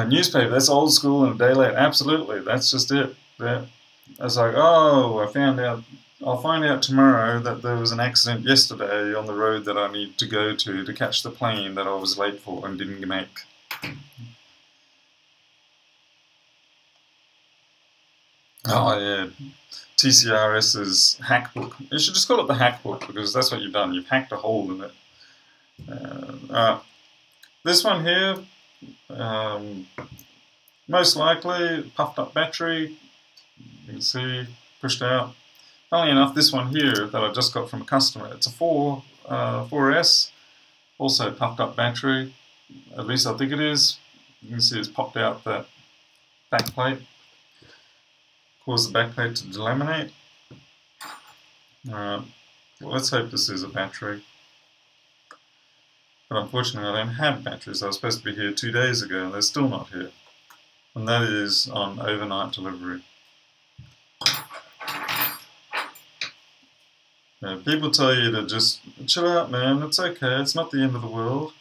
S1: Newspaper, that's old school and a day late. Absolutely, that's just it. It's like, oh, I'll find out tomorrow that there was an accident yesterday on the road that I need to go to catch the plane that I was late for and didn't make. Oh yeah, TCRS's hackbook. You should just call it the hackbook because that's what you've done. You've hacked a hole in it. This one here, most likely puffed up battery. You can see pushed out. Funnily enough, this one here that I just got from a customer, it's a 4S, also puffed up battery. At least I think it is. You can see it's popped out that back plate. Cause the back plate to delaminate. Alright, well, let's hope this is a battery. But unfortunately I don't have batteries. I was supposed to be here 2 days ago and they're still not here. And that is on overnight delivery. Yeah, people tell you to just chill out, man, it's okay, it's not the end of the world.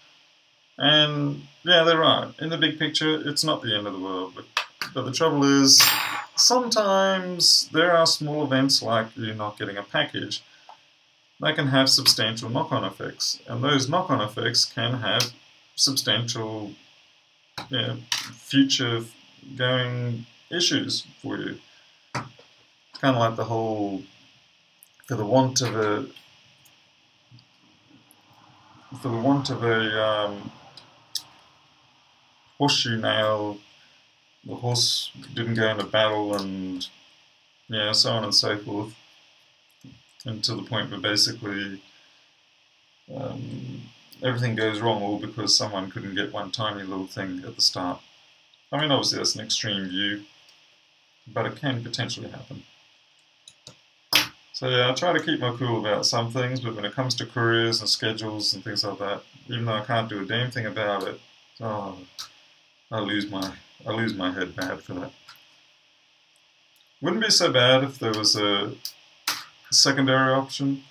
S1: And yeah, they're right. In the big picture, it's not the end of the world. But the trouble is, sometimes there are small events like you not getting a package that can have substantial knock-on effects. And those knock-on effects can have substantial future-going issues for you. It's kind of like the whole, for the want of a horseshoe nail, the horse didn't go into battle, and so on and so forth, and to the point where basically everything goes wrong all because someone couldn't get one tiny little thing at the start. I mean, obviously that's an extreme view, but it can potentially happen. So yeah, I try to keep my cool about some things, but when it comes to couriers and schedules and things like that, even though I can't do a damn thing about it, I lose my head bad for that. Wouldn't be so bad if there was a secondary option,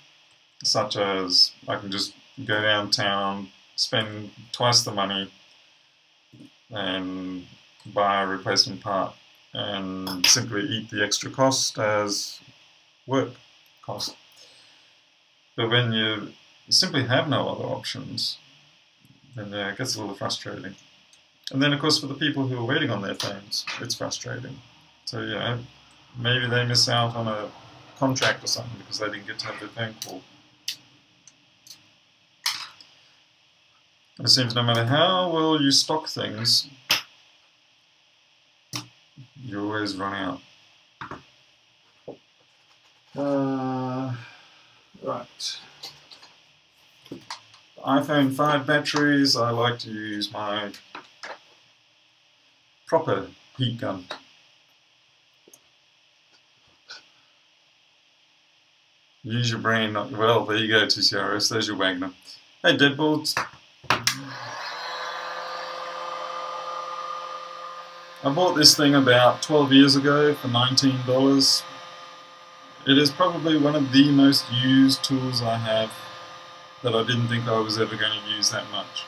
S1: such as I can just go downtown, spend twice the money, and buy a replacement part, and simply eat the extra cost as work cost. But when you simply have no other options, then yeah, it gets a little frustrating. And then, of course, for the people who are waiting on their phones, it's frustrating. So, maybe they miss out on a contract or something because they didn't get to have their phone call. It seems no matter how well you stock things, you always run out. Right. iPhone 5 batteries, I like to use my proper heat gun. Use your brain, not your... Well, there you go, TCRS, there's your Wagner. Hey, deadbolts. I bought this thing about 12 years ago for $19. It is probably one of the most used tools I have that I didn't think I was ever going to use that much.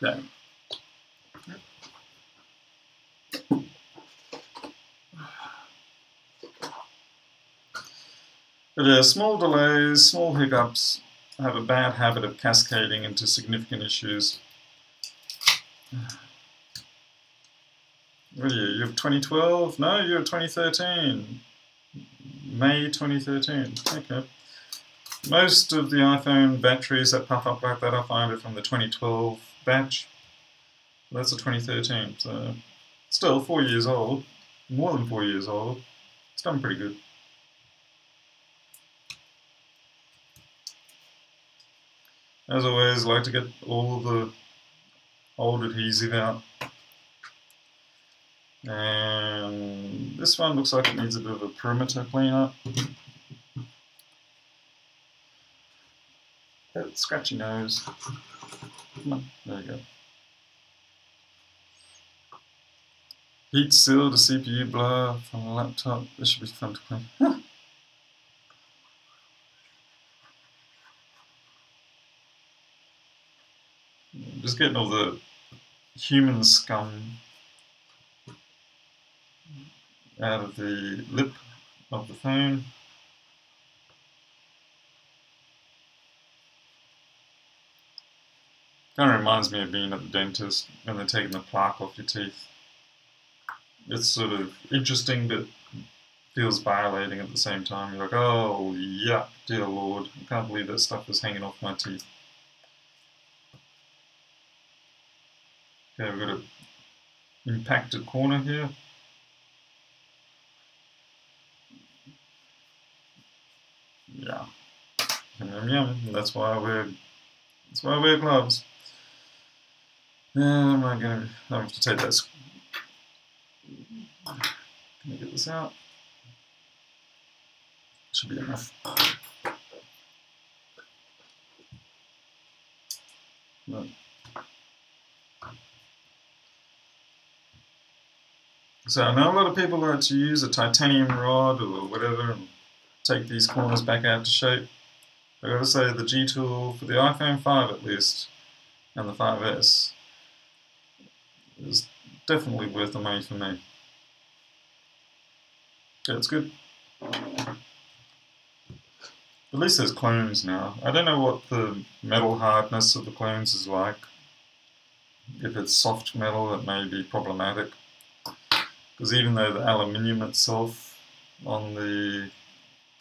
S1: Yeah. But small delays, small hiccups have a bad habit of cascading into significant issues. What are you? You're 2012? No, you're 2013. May 2013. Okay. Most of the iPhone batteries that puff up like that, I find are from the 2012 batch. That's a 2013, so still 4 years old, more than 4 years old. It's done pretty good. As always, I like to get all the old adhesive out. And this one looks like it needs a bit of a perimeter cleanup. Scratchy nose. Come on, there you go. Heat seal the CPU blur from the laptop. This should be fun to clean. Just getting all the human scum out of the lip of the phone. Kind of reminds me of being at the dentist when they're taking the plaque off your teeth. It's sort of interesting, but feels violating at the same time. You're like, oh, yeah, dear Lord, I can't believe that stuff is hanging off my teeth. Okay, we've got an impacted corner here. Yeah, yum yum. That's why I wear gloves. Yeah, I have to take that. Can I get this out? Should be enough. No. So I know a lot of people like to use a titanium rod or whatever and take these corners back out to shape. I gotta say the G tool for the iPhone 5 at least and the 5S is definitely worth the money for me. Yeah, it's good. At least there's clones now. I don't know what the metal hardness of the clones is like. If it's soft metal, it may be problematic. Because even though the aluminium itself on the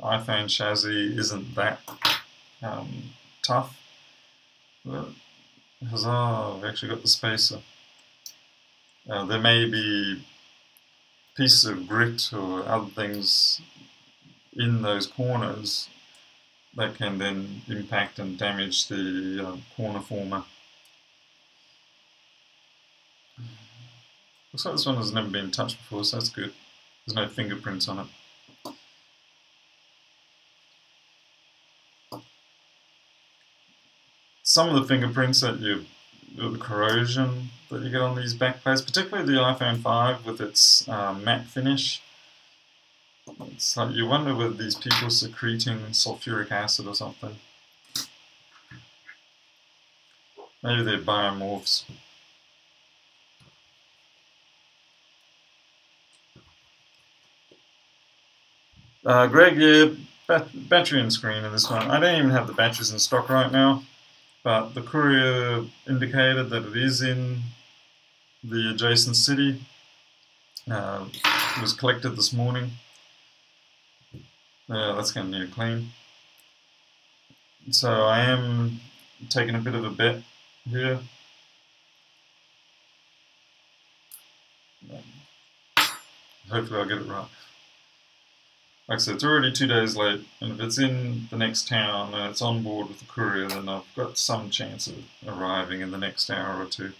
S1: iPhone chassis isn't that tough, but huzzah, we've actually got the spacer. There may be pieces of grit or other things in those corners that can then impact and damage the corner former. Looks like this one has never been touched before, so that's good. There's no fingerprints on it. Some of the fingerprints that the corrosion that you get on these backplates, particularly the iPhone 5 with its matte finish, it's like you wonder whether these people are secreting sulfuric acid or something. Maybe they're biomorphs. Greg, yeah, battery and screen in this one. I don't even have the batteries in stock right now, but the courier indicated that it is in the adjacent city. It was collected this morning. That's going to need a clean. So I am taking a bit of a bet here. Hopefully I'll get it right. Like I said, it's already 2 days late, and if it's in the next town and it's on board with the courier, then I've got some chance of arriving in the next hour or two.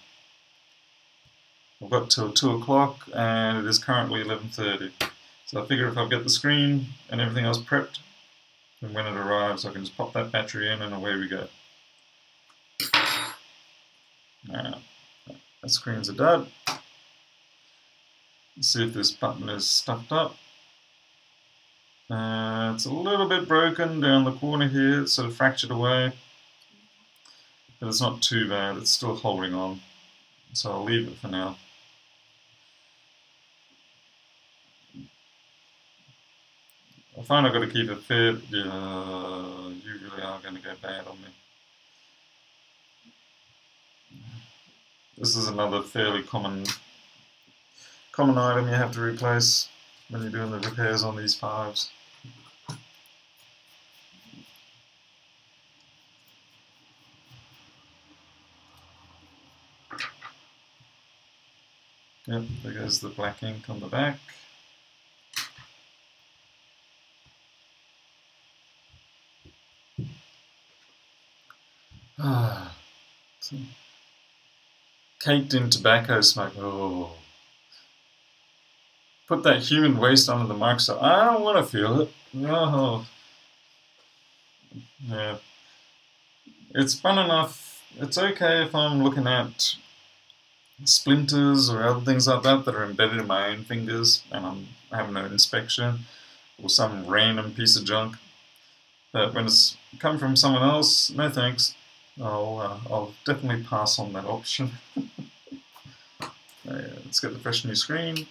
S1: I've got till 2 o'clock and it is currently 11:30. So I figure if I get the screen and everything else prepped, then when it arrives I can just pop that battery in and away we go. Now, that screen's a dud. Let's see if this button is stuffed up. It's a little bit broken down the corner here, it's sort of fractured away. But it's not too bad, it's still holding on. So I'll leave it for now. I find I've got to keep it fair. Yeah, you really are going to go bad on me. This is another fairly common item you have to replace when you're doing the repairs on these 5s. Yep, there goes the black ink on the back. Caked in tobacco smoke. Oh. Put that human waste onto the microscope. I don't want to feel it. Oh. Yeah. It's fun enough. It's okay if I'm looking at splinters or other things like that that are embedded in my own fingers and I'm having an inspection, or some random piece of junk. But when it's come from someone else, no thanks. I'll definitely pass on that option. Yeah, let's get the fresh new screen.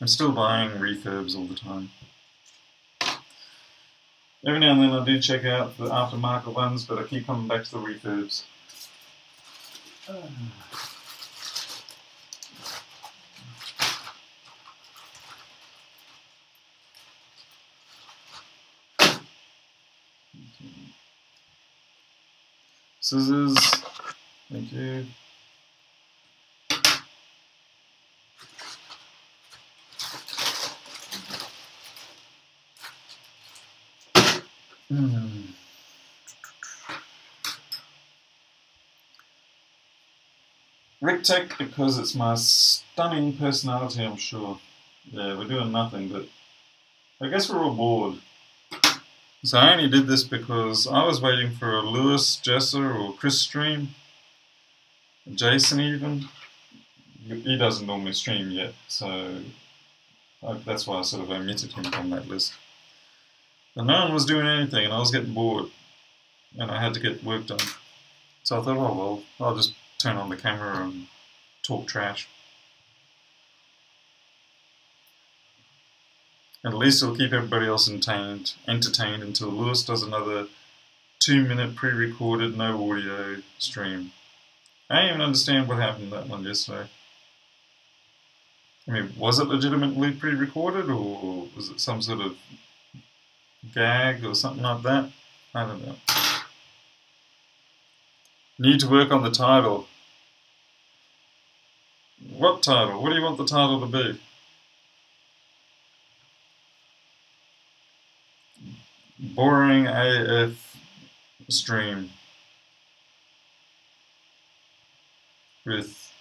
S1: I'm still buying refurbs all the time. Every now and then I do check out the aftermarket ones, but I keep coming back to the refurbs. Scissors, thank you. Rick Tech, because it's my stunning personality, I'm sure. Yeah, we're doing nothing, but I guess we're all bored. So I only did this because I was waiting for a Lewis, Jesser, or Chris stream. Jason even. He doesn't normally stream yet, so that's why I sort of omitted him from that list. And no one was doing anything, and I was getting bored, and I had to get work done. So I thought, oh well, I'll just turn on the camera and talk trash. And at least it'll keep everybody else entertained until Lewis does another 2-minute pre-recorded, no audio stream. I didn't even understand what happened in that one yesterday. I mean, was it legitimately pre-recorded, or was it some sort of gag or something like that? I don't know. Need to work on the title. What title? What do you want the title to be? Boring AF stream with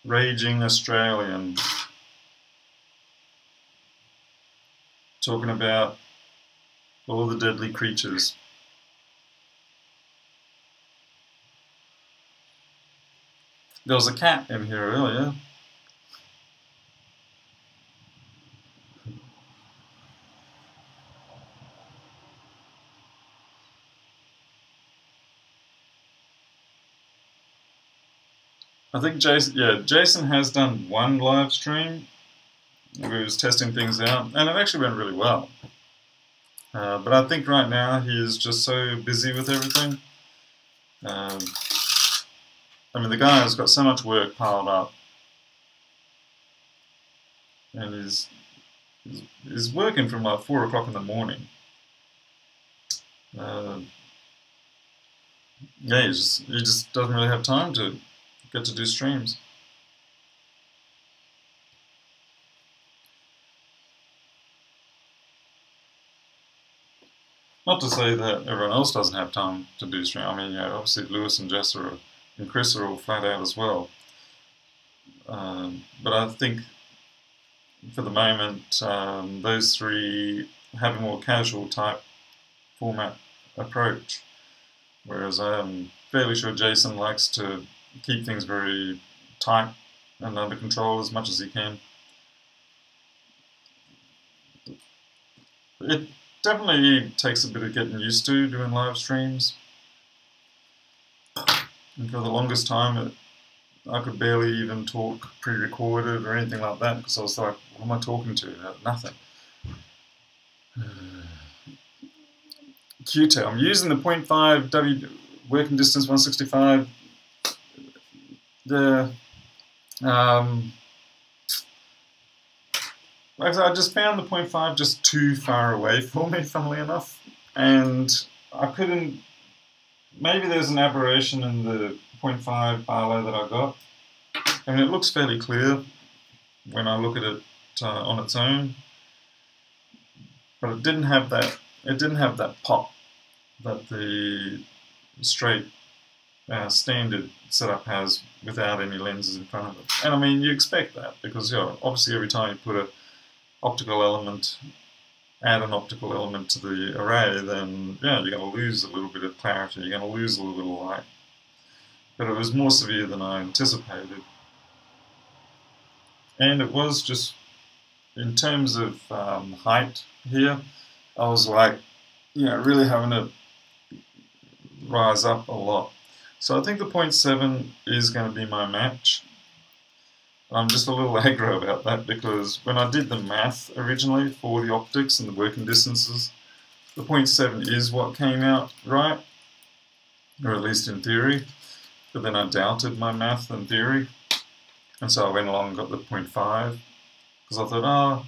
S1: raging Australian talking about all the deadly creatures. There was a cat in here earlier. I think Jason has done one live stream where he was testing things out, and it actually went really well. But I think right now he is just so busy with everything. I mean, the guy has got so much work piled up, and he's working from like 4 o'clock in the morning. Yeah, he just doesn't really have time to get to do streams. Not to say that everyone else doesn't have time to do stream. I mean, yeah, obviously Lewis and Jess and Chris are all flat out as well. But I think for the moment, those three have a more casual type format approach, whereas I'm fairly sure Jason likes to keep things very tight and under control as much as he can. It definitely takes a bit of getting used to doing live streams, and for the longest time I could barely even talk pre-recorded or anything like that, because I was like, what am I talking to? Nothing. QTEL. I'm using the 0.5 W working distance 165. Like I said, I just found the 0.5 just too far away for me, funnily enough, and I couldn't. Maybe there's an aberration in the 0.5 Barlow that I got. I mean, it looks fairly clear when I look at it on its own, but it didn't have that. It didn't have that pop that the straight standard setup has without any lenses in front of it. And I mean, you expect that because, you know, obviously every time you put an optical element, add an optical element to the array, then yeah, you're going to lose a little bit of clarity. You're going to lose a little bit of light. But it was more severe than I anticipated. And it was just, in terms of height here, I was like, you know, really having to rise up a lot. So I think the 0.7 is going to be my match. I'm just a little aggro about that because when I did the math originally for the optics and the working distances, the 0.7 is what came out right, or at least in theory. But then I doubted my math and theory, and so I went along and got the 0.5 because I thought, oh,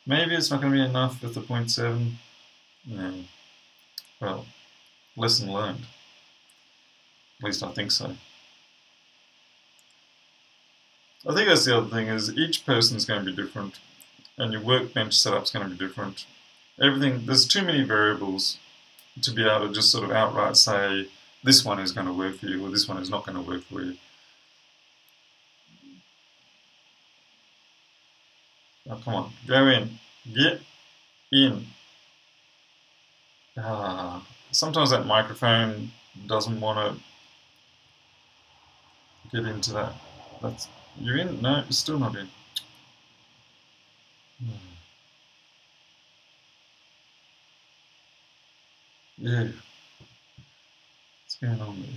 S1: maybe it's not going to be enough with the 0.7. Yeah. Well, lesson learned. At least I think so. I think that's the other thing, is each person's going to be different, and your workbench setup's going to be different. Everything, there's too many variables to be able to just sort of outright say, this one is going to work for you, or this one is not going to work for you. Oh, come on, go in. Get in. Sometimes that microphone doesn't want to get into that. You're in? No, you're still not in. Yeah. What's going on there?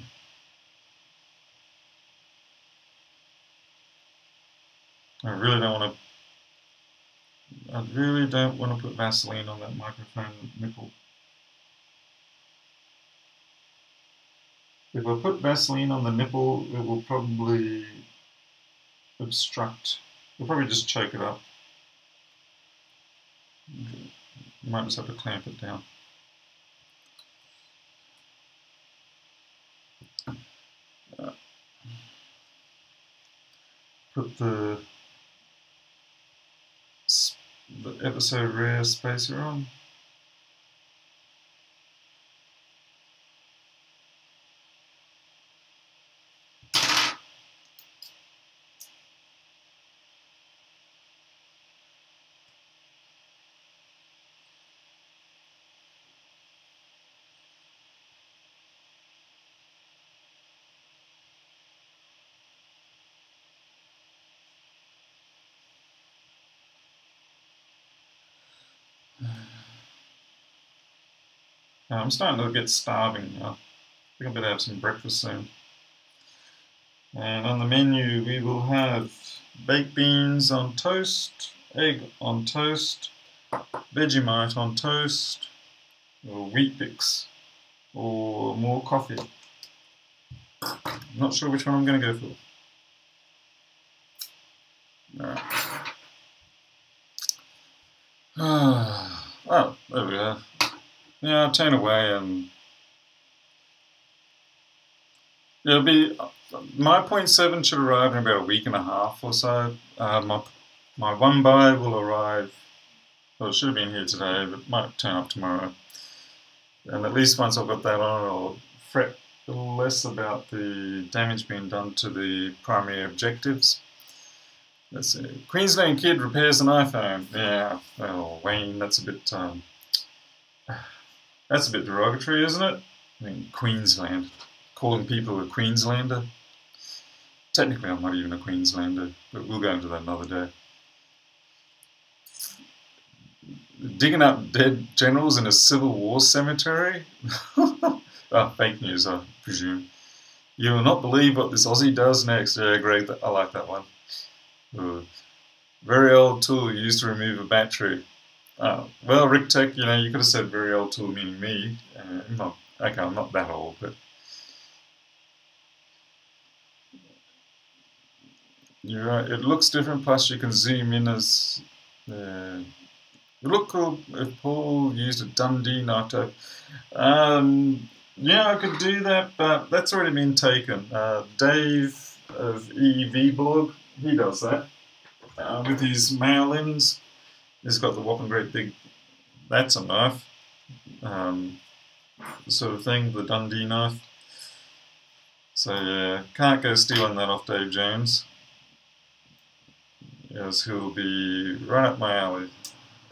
S1: I really don't want to put Vaseline on that microphone nipple. If I put Vaseline on the nipple, it will probably obstruct. We'll probably just choke it up. You might just have to clamp it down. Put the ever so rare spacer on. I'm starting to get starving now. I think I better have some breakfast soon. And on the menu we will have baked beans on toast, egg on toast, Vegemite on toast, or Wheat Bix, or more coffee. I'm not sure which one I'm going to go for. Alright. Oh, there we go. Yeah, I'll turn away and it'll be, my 0.7 should arrive in about a week and a half or so. My one by will arrive, well, it should have been here today, but it might turn up tomorrow. And at least once I've got that on, I'll fret less about the damage being done to the primary objectives. Let's see. Queensland kid repairs an iPhone. Yeah, well, Wayne, that's a bit derogatory, isn't it? I mean, Queensland. Calling people a Queenslander. Technically, I'm not even a Queenslander, but we'll go into that another day. Digging up dead generals in a Civil War cemetery? Oh, fake news, I presume. You will not believe what this Aussie does next. Yeah, great. I like that one. Very old tool used to remove a battery. Well, Rick Tech, you know, you could have said very old tool meaning me. Okay, I'm not that old, but you're right. It looks different. Plus, you can zoom in as. It looked cool if Paul used a Dundee knife tape. Yeah, I could do that, but that's already been taken. Dave of EV Blog, he does that. With his mail ends, he's got the whopping great big, that's a knife, sort of thing, the Dundee knife. So yeah, can't go stealing that off Dave Jones, as he'll be right up my alley.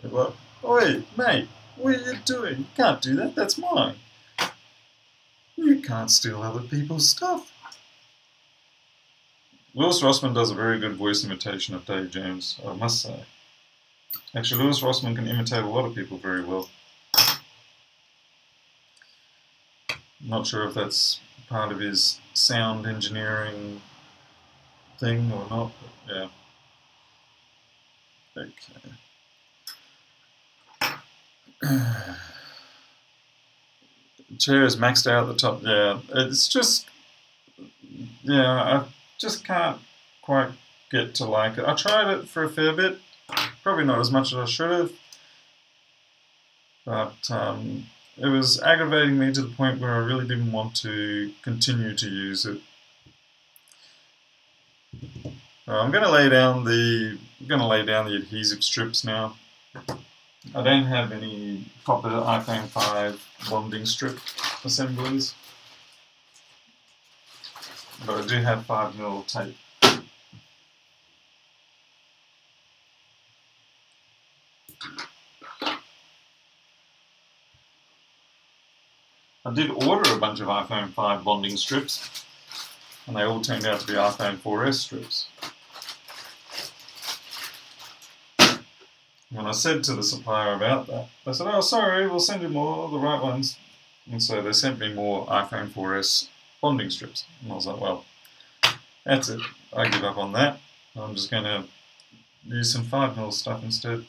S1: Like, oi, mate, what are you doing? You can't do that, that's mine. You can't steal other people's stuff. Lewis Rossman does a very good voice imitation of Dave Jones, I must say. Actually, Lewis Rossman can imitate a lot of people very well. I'm not sure if that's part of his sound engineering thing or not, but yeah. Okay. Chair is maxed out at the top. Yeah, it's just, yeah, I just can't quite get to like it. I tried it for a fair bit, probably not as much as I should have, but it was aggravating me to the point where I really didn't want to continue to use it. I'm going to lay down the adhesive strips now. I don't have any proper iPhone 5 bonding strip assemblies, but I do have 5mm tape. I did order a bunch of iPhone 5 bonding strips, and they all turned out to be iPhone 4S strips. When I said to the supplier about that, they said, oh sorry, we'll send you more, the right ones. And so they sent me more iPhone 4S bonding strips. And I was like, well, that's it. I give up on that. I'm just going to use some 5mm stuff instead.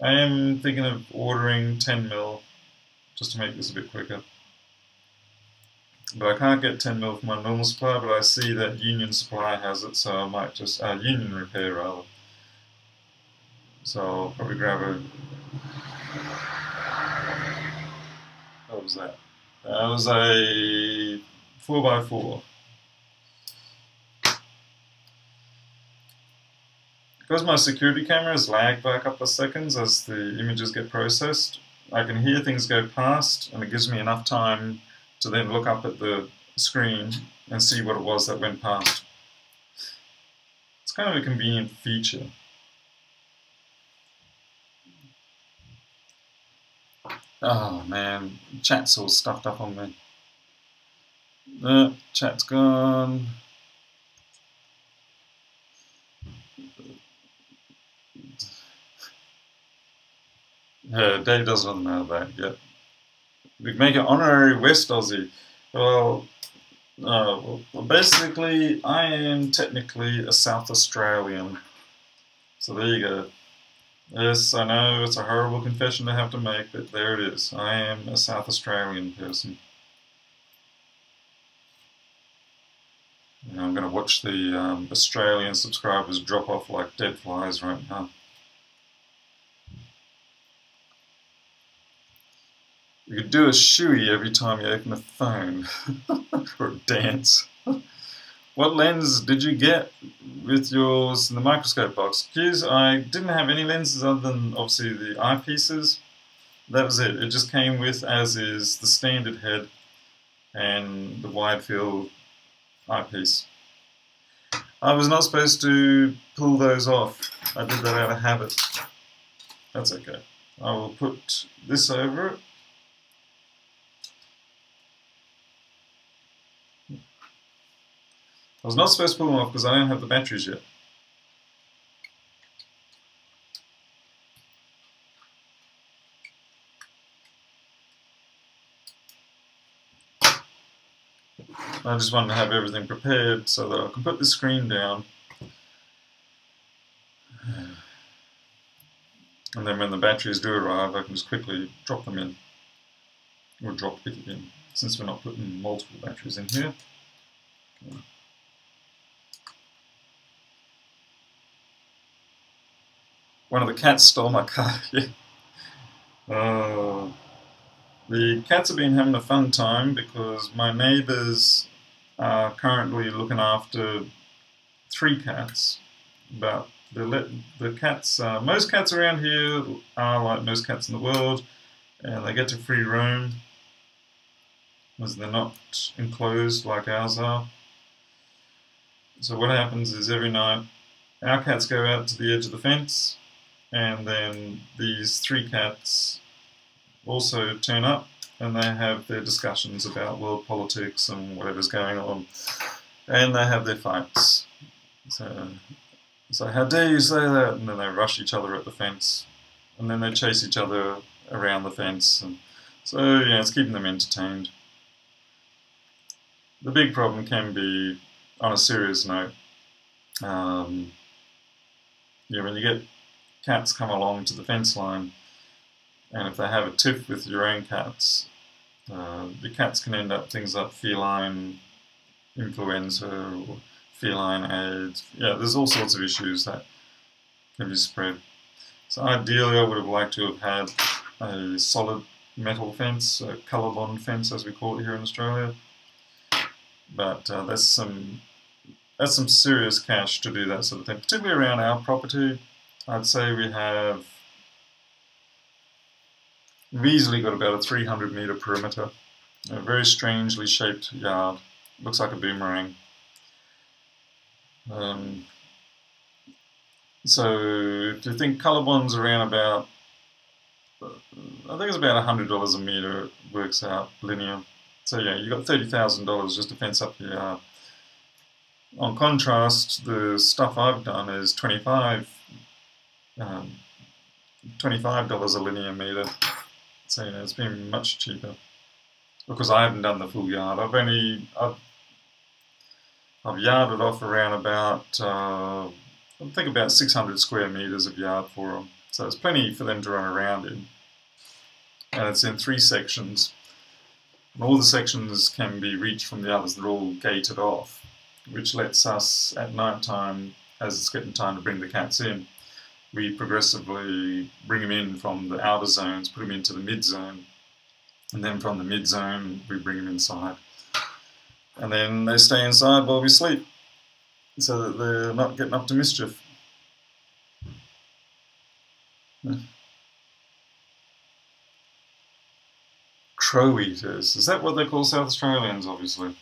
S1: I am thinking of ordering 10mm just to make this a bit quicker. But I can't get 10mm from my normal supplier, but I see that Union Supply has it, so I might just, Union Repair rather. So I'll probably grab a... What was that? That was a 4x4. Because my security cameras lag by a couple of seconds as the images get processed, I can hear things go past, and it gives me enough time to then look up at the screen and see what it was that went past. It's kind of a convenient feature. Oh man, chat's all stuffed up on me. Chat's gone. Dave doesn't know that yet. We can make an honorary West Aussie. Well, basically, I am technically a South Australian. So there you go. Yes, I know it's a horrible confession to have to make, but there it is. I am a South Australian person. And I'm going to watch the Australian subscribers drop off like dead flies right now. You could do a shoey every time you open a phone, or a dance. What lens did you get with yours in the microscope box? Because I didn't have any lenses other than obviously the eyepieces. that was it. It just came with, as is, the standard head and the wide field eyepiece. I was not supposed to pull those off. I did that out of habit. That's okay. I will put this over it. I was not supposed to pull them off because I don't have the batteries yet. I just wanted to have everything prepared so that I can put the screen down, and then when the batteries do arrive I can just quickly drop them in, or drop it in, since we're not putting multiple batteries in here. Okay. One of the cats stole my car. The cats have been having a fun time because my neighbours are currently looking after 3 cats. But the cats, most cats around here are like most cats in the world, and they get to free roam, as they're not enclosed like ours are. So what happens is every night our cats go out to the edge of the fence, and then these 3 cats also turn up, and they have their discussions about world politics and whatever's going on, and they have their fights. So how dare you say that? And then they rush each other at the fence, and then they chase each other around the fence, and so yeah, it's keeping them entertained. The big problem can be, on a serious note, when you get cats come along to the fence line, and if they have a tiff with your own cats, the cats can end up things like feline influenza or feline AIDS. Yeah, there's all sorts of issues that can be spread. So ideally I would have liked to have had a solid metal fence, a colour bond fence as we call it here in Australia. But that's some serious cash to do that sort of thing, particularly around our property. I'd say we've easily got about a 300 metre perimeter, a very strangely shaped yard, looks like a boomerang. So if you think colour bonds around about, I think it's about $100 a metre, works out linear. So yeah, you've got $30,000 just to fence up your yard. On contrast, the stuff I've done is $25 a linear metre. So you know, it's been much cheaper because I haven't done the full yard. I've yarded off around about I think about 600 square meters of yard for them. So it's plenty for them to run around in, and it's in 3 sections. And all the sections can be reached from the others. They're all gated off, which lets us at night time, as it's getting time to bring the cats in, we progressively bring them in from the outer zones, put them into the mid zone, and then from the mid zone we bring them inside. And then they stay inside while we sleep, so that they're not getting up to mischief. Crow eaters, is that what they call South Australians, obviously?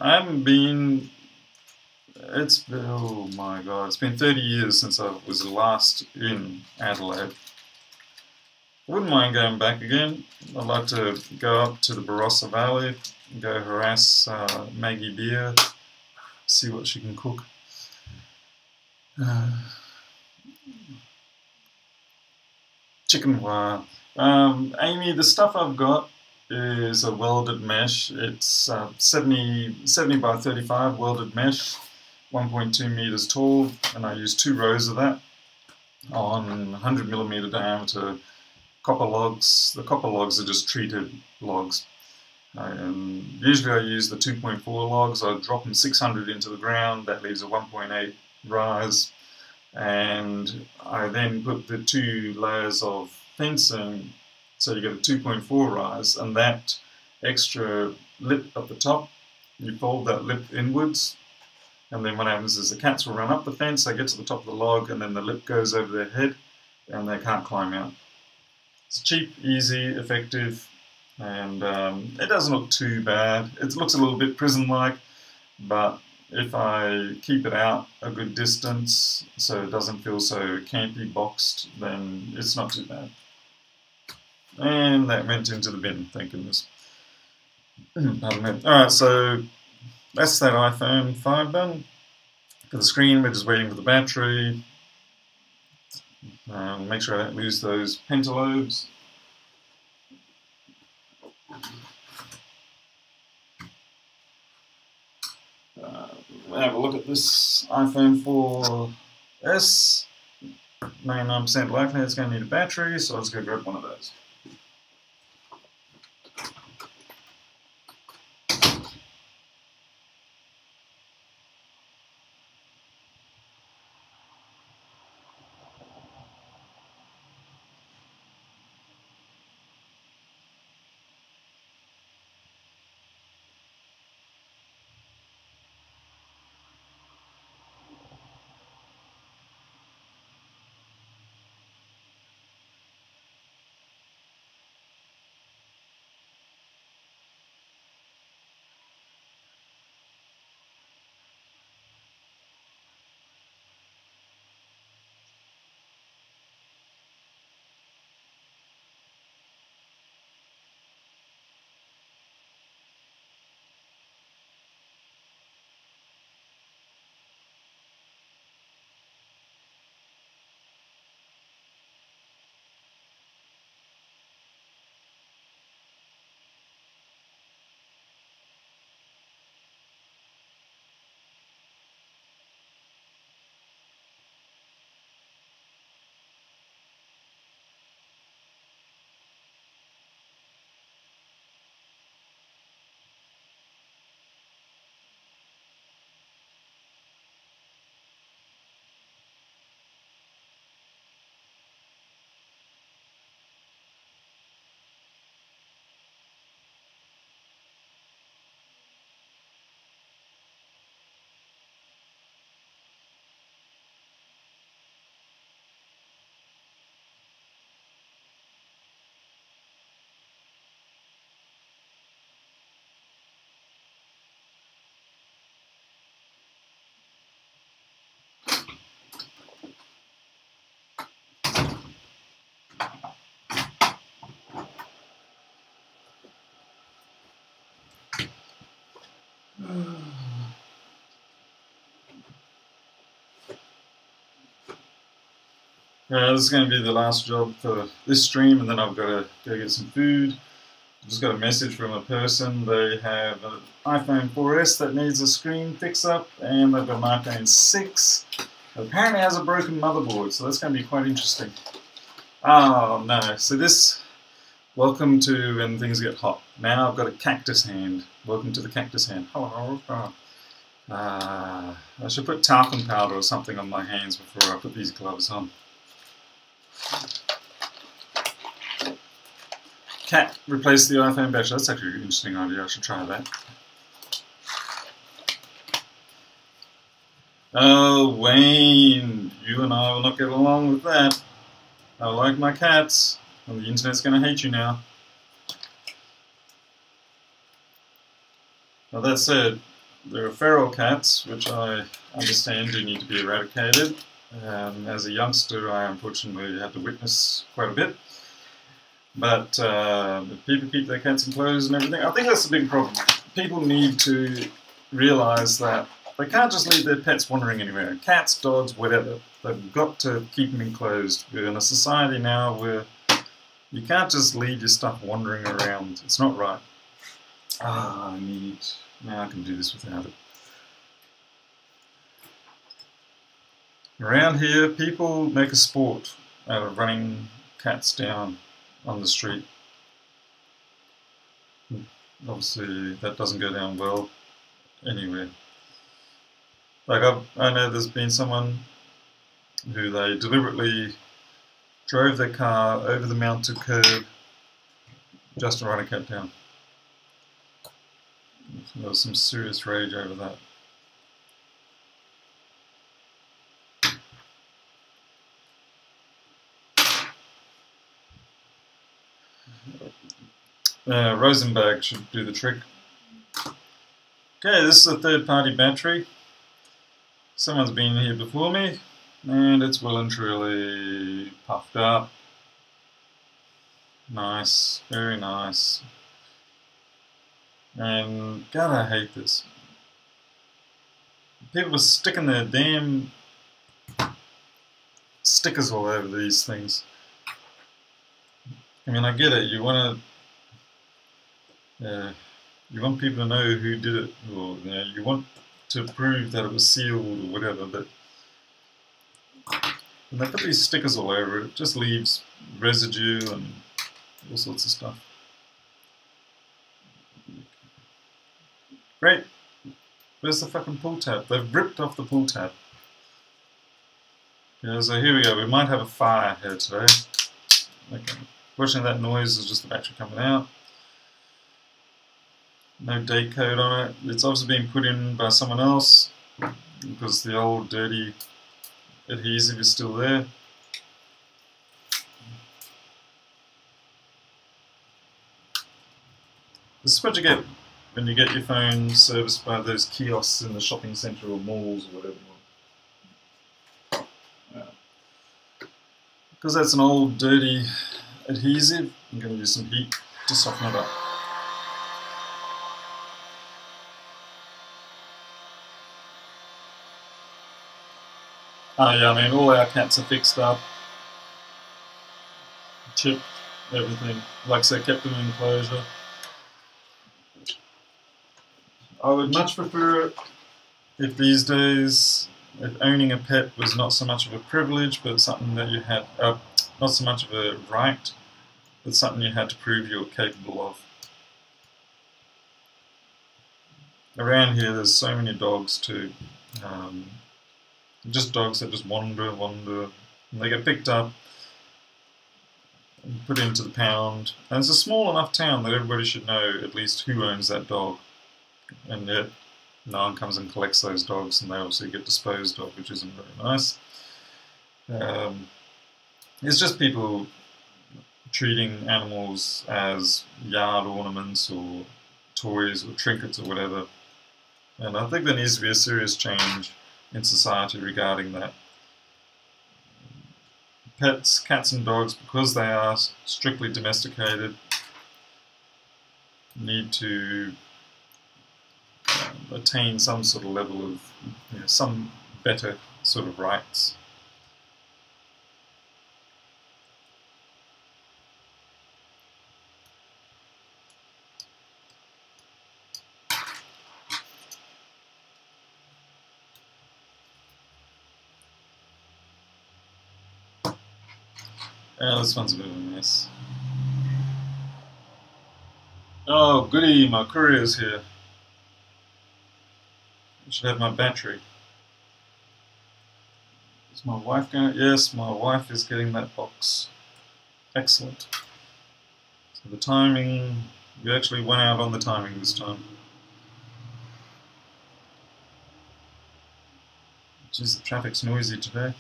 S1: I haven't been, oh my god, it's been 30 years since I was last in Adelaide. I wouldn't mind going back again. I'd like to go up to the Barossa Valley, go harass Maggie Beer, see what she can cook. Chicken wire. Amy, the stuff I've got is a welded mesh. It's 70 by 35 welded mesh, 1.2 meters tall, and I use 2 rows of that on 100mm diameter copper logs. The copper logs are just treated logs. Usually I use the 2.4 logs. I drop them 600 into the ground. That leaves a 1.8 rise. And I then put the 2 layers of fencing, so you get a 2.4 rise, and that extra lip at the top, you fold that lip inwards, and then what happens is the cats will run up the fence, they get to the top of the log, and then the lip goes over their head, and they can't climb out. It's cheap, easy, effective, and it doesn't look too bad. It looks a little bit prison-like, but if I keep it out a good distance so it doesn't feel so campy boxed, then it's not too bad. And that went into the bin, thank goodness. Alright, so that's that iPhone 5 done. For the screen, we're just waiting for the battery. Make sure I don't lose those pentalobes. We'll have a look at this iPhone 4S. 99% likely it's going to need a battery, so I'll just go grab one of those. This is going to be the last job for this stream, and then I've got to go get some food. I just got a message from a person. They have an iPhone 4S that needs a screen fix-up, and they've got an iPhone 6 that apparently has a broken motherboard, so that's going to be quite interesting. Oh no, so this, welcome to when things get hot. Now I've got a cactus hand. Welcome to the cactus hand. I should put talcum powder or something on my hands before I put these gloves on. Cat replace the iPhone battery. That's actually an interesting idea. I should try that. Oh, Wayne, you and I will not get along with that. I like my cats, and the internet's going to hate you now. Now that said, there are feral cats, which I understand do need to be eradicated. As a youngster, I unfortunately had to witness quite a bit. But if people keep their cats enclosed and everything, I think that's a big problem. People need to realise that they can't just leave their pets wandering anywhere. Cats, dogs, whatever. They've got to keep them enclosed. We're in a society now where you can't just leave your stuff wandering around. It's not right. Now I can do this without it. Around here, people make a sport out of running cats down on the street. Obviously, that doesn't go down well anywhere. Like I know there's been someone who they deliberately drove their car over the mounted curb just to run a cat down. There was some serious rage over that. Rosenberg should do the trick. Okay, this is a third-party battery. Someone's been here before me, and it's well and truly puffed up. Nice, very nice. And God, I hate this. People are sticking their damn stickers all over these things. I mean, I get it. You want people to know who did it, or you want to prove that it was sealed or whatever. But when they put these stickers all over it, it just leaves residue and all sorts of stuff. Great. Where's the fucking pull tab? They've ripped off the pull tab. Yeah, so here we go. We might have a fire here today. Okay. Fortunately, that noise is just the battery coming out. No date code on it. It's obviously been put in by someone else because the old dirty adhesive is still there. This is what you get when you get your phone serviced by those kiosks in the shopping centre or malls or whatever. Because that's an old dirty adhesive, I'm going to use some heat to soften it up. Oh yeah, I mean all our cats are fixed up, chipped, everything. Like I said, kept them in enclosure. I would much prefer it if these days, if owning a pet was not so much of a privilege, but something that you had, not so much of a right, but something you had to prove you were capable of. Around here there's so many dogs too. Just dogs that just wander, and they get picked up and put into the pound. And it's a small enough town that everybody should know at least who owns that dog. And yet no one comes and collects those dogs, and they obviously get disposed of, which isn't very nice. It's just people treating animals as yard ornaments or toys or trinkets or whatever. And I think there needs to be a serious change in society regarding that. Pets, cats and dogs, because they are strictly domesticated, need to attain some sort of level of, some better sort of rights. This one's a bit of a mess. Oh, goody, my courier's here. I should have my battery. Is my wife going? Yes, my wife is getting that box. Excellent. So the timing, we actually went out on the timing this time. Jeez, the traffic's noisy today.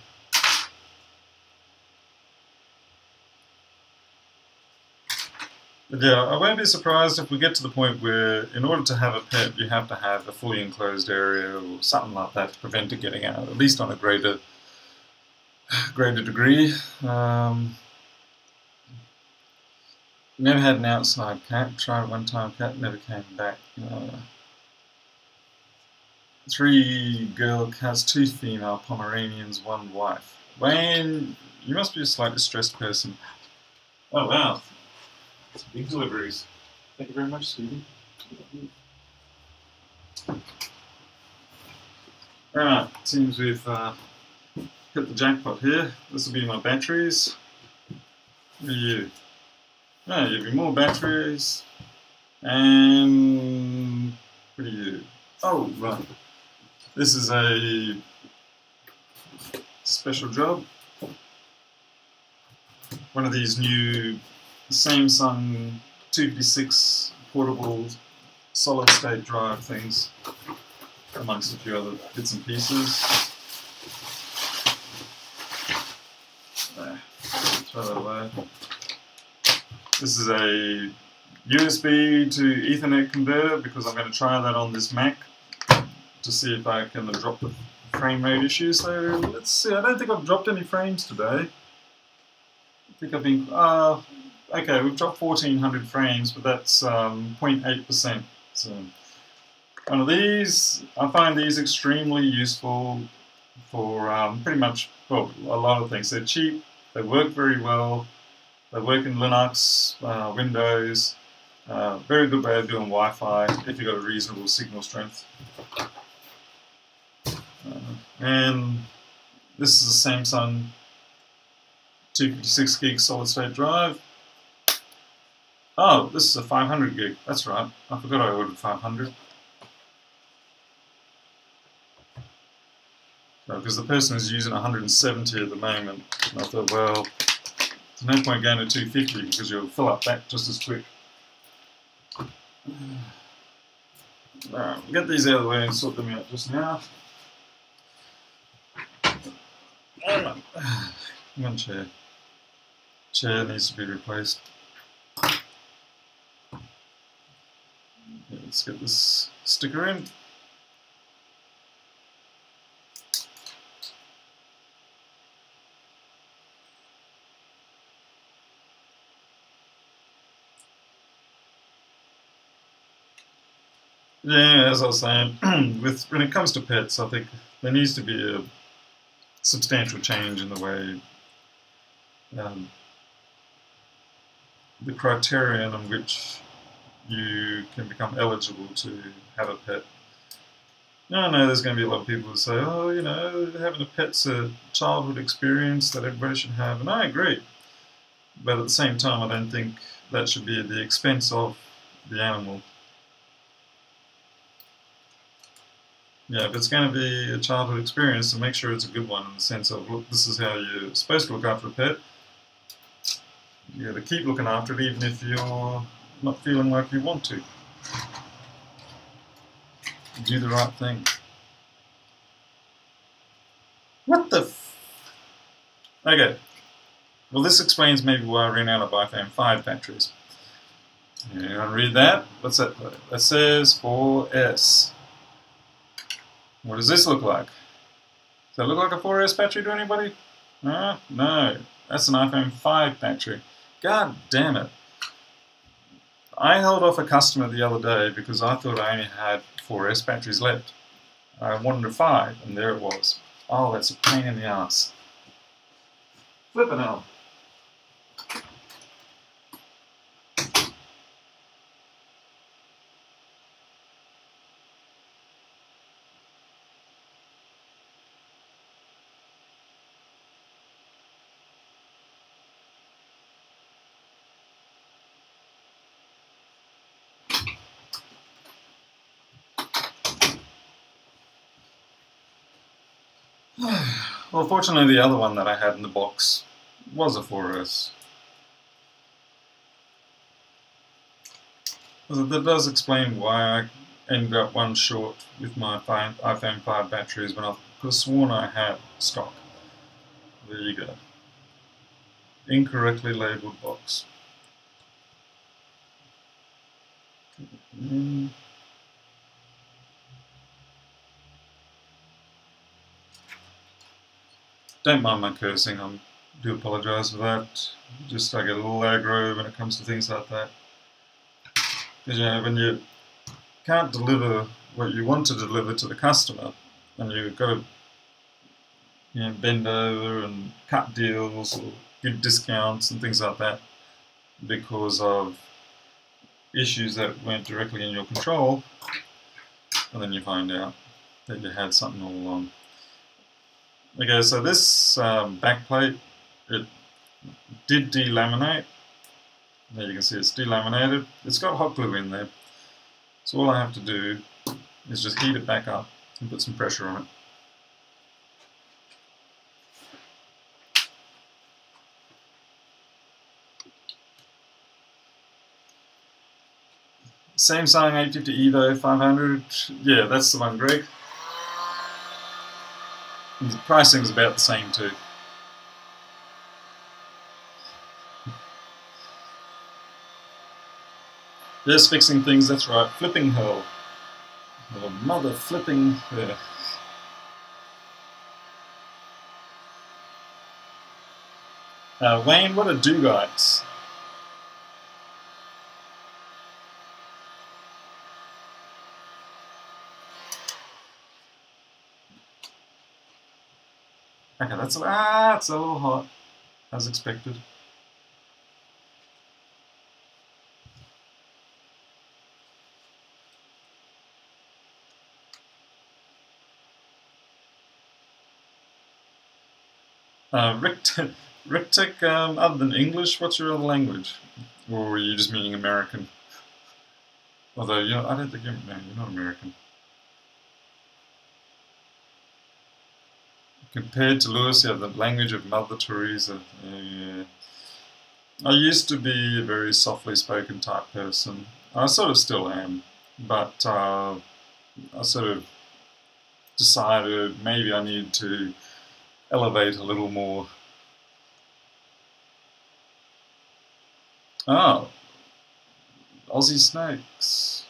S1: But yeah, I won't be surprised if we get to the point where, in order to have a pet, you have to have a fully enclosed area or something like that to prevent it getting out, at least on a greater degree. Never had an outside cat. Tried it one time, cat never came back. 3 girl cats, 2 female Pomeranians, 1 wife. Wayne, you must be a slightly stressed person. Oh wow. Big deliveries. Thank you very much, Stevie. Alright, seems we've hit the jackpot here. This will be my batteries. What are you? No, you'll be more batteries. And what are you? Oh, right. This is a special job. One of these new Samsung 256 portable solid-state drive things, amongst a few other bits and pieces. There, throw that away. This is a USB to Ethernet converter because I'm going to try that on this Mac to see if I can drop the frame rate issue. So let's see. I don't think I've dropped any frames today. I think I've been... okay, we've dropped 1400 frames, but that's 0.8%. So one of these, I find these extremely useful for pretty much, well, a lot of things. They're cheap, they work very well, they work in Linux, Windows, very good way of doing Wi-Fi if you've got a reasonable signal strength. And this is a Samsung 256 gig solid state drive. Oh, this is a 500 gig, that's right, I forgot I ordered 500. Because the person is using 170 at the moment, and I thought, well, there's no point going to 250 because you'll fill up that just as quick. Alright, we'll get these out of the way and sort them out just now. One chair. Chair needs to be replaced. Let's get this sticker in. Yeah, as I was saying, when it comes to pets, I think there needs to be a substantial change in the way the criterion on which you can become eligible to have a pet. Now, I know there's going to be a lot of people who say, oh, you know, having a pet's a childhood experience that everybody should have, and I agree. But at the same time, I don't think that should be at the expense of the animal. Yeah, if it's going to be a childhood experience, then make sure it's a good one in the sense of, look, this is how you're supposed to look after a pet. You got to keep looking after it even if you're not feeling like you want to. Do the right thing. What the f... Okay. Well, this explains maybe why I ran out of iPhone 5 batteries. You want to read that? What's that? That says 4S. What does this look like? Does that look like a 4S battery to anybody? No, that's an iPhone 5 battery. God damn it. I held off a customer the other day because I thought I only had 4S batteries left. I wanted a 5, and there it was. Oh, that's a pain in the ass. Flippin' hell. Well, fortunately the other one that I had in the box was a 4S. That does explain why I ended up one short with my iPhone 5 batteries when I could have sworn I had stock. There you go. Incorrectly labelled box. Don't mind my cursing, I do apologise for that. Just I get a little aggro when it comes to things like that. Because, you know, when you can't deliver what you want to deliver to the customer, and you've got to, you know, bend over and cut deals or give discounts and things like that because of issues that weren't directly in your control, and then you find out that you had something all along. Okay, so this backplate, it did delaminate. There you can see it's delaminated. It's got hot glue in there. So all I have to do is just heat it back up and put some pressure on it. Samsung 850 Evo 500, yeah, that's the one, Greg. And the pricing is about the same too. Yes, fixing things, that's right. Flipping hell. Oh, mother flipping. Yeah. Wayne, what a do, guys? Okay, it's a little hot, as expected. Rictic, other than English, what's your other language? Or were you just meaning American? Although, you know, I don't think you're not American. Compared to Lewis, yeah, the language of Mother Teresa. Yeah. I used to be a very softly spoken type person. I sort of still am, but I sort of decided maybe I need to elevate a little more. Oh, Aussie Snakes.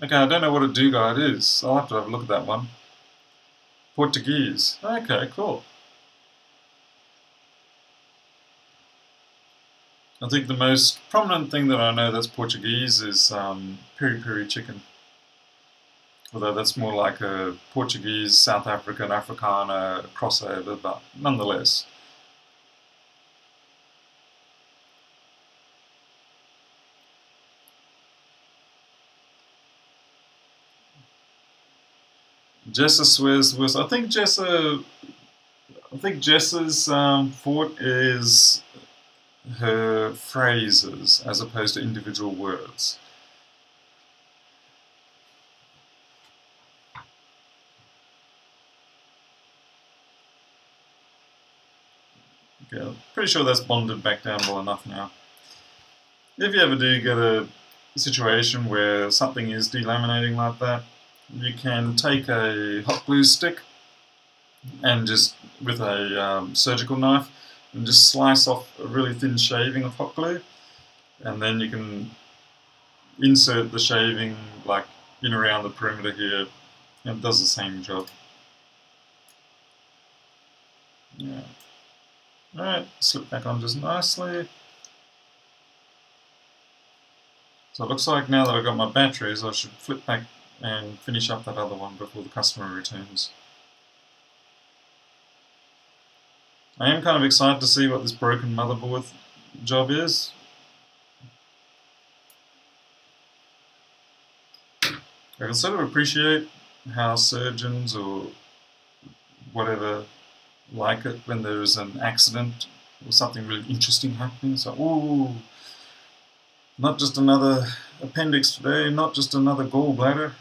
S1: Okay, I don't know what a do-guide is. I'll have to have a look at that one. Portuguese. Okay, cool. I think the most prominent thing that I know that's Portuguese is peri-peri chicken. Although that's more like a Portuguese, South African, Afrikaner crossover, but nonetheless. Jessa swears worse. I think Jessa's fort is her phrases as opposed to individual words. Okay, pretty sure that's bonded back down well enough now. If you ever do get a situation where something is delaminating like that, you can take a hot glue stick and just with a surgical knife and just slice off a really thin shaving of hot glue, and then you can insert the shaving like in around the perimeter here, and it does the same job. Yeah. Alright, slip back on just nicely. So it looks like now that I've got my batteries, I should flip back and finish up that other one before the customer returns. I am kind of excited to see what this broken motherboard job is. I can sort of appreciate how surgeons or whatever like it when there is an accident or something really interesting happening. So, ooh, not just another appendix today, not just another gallbladder.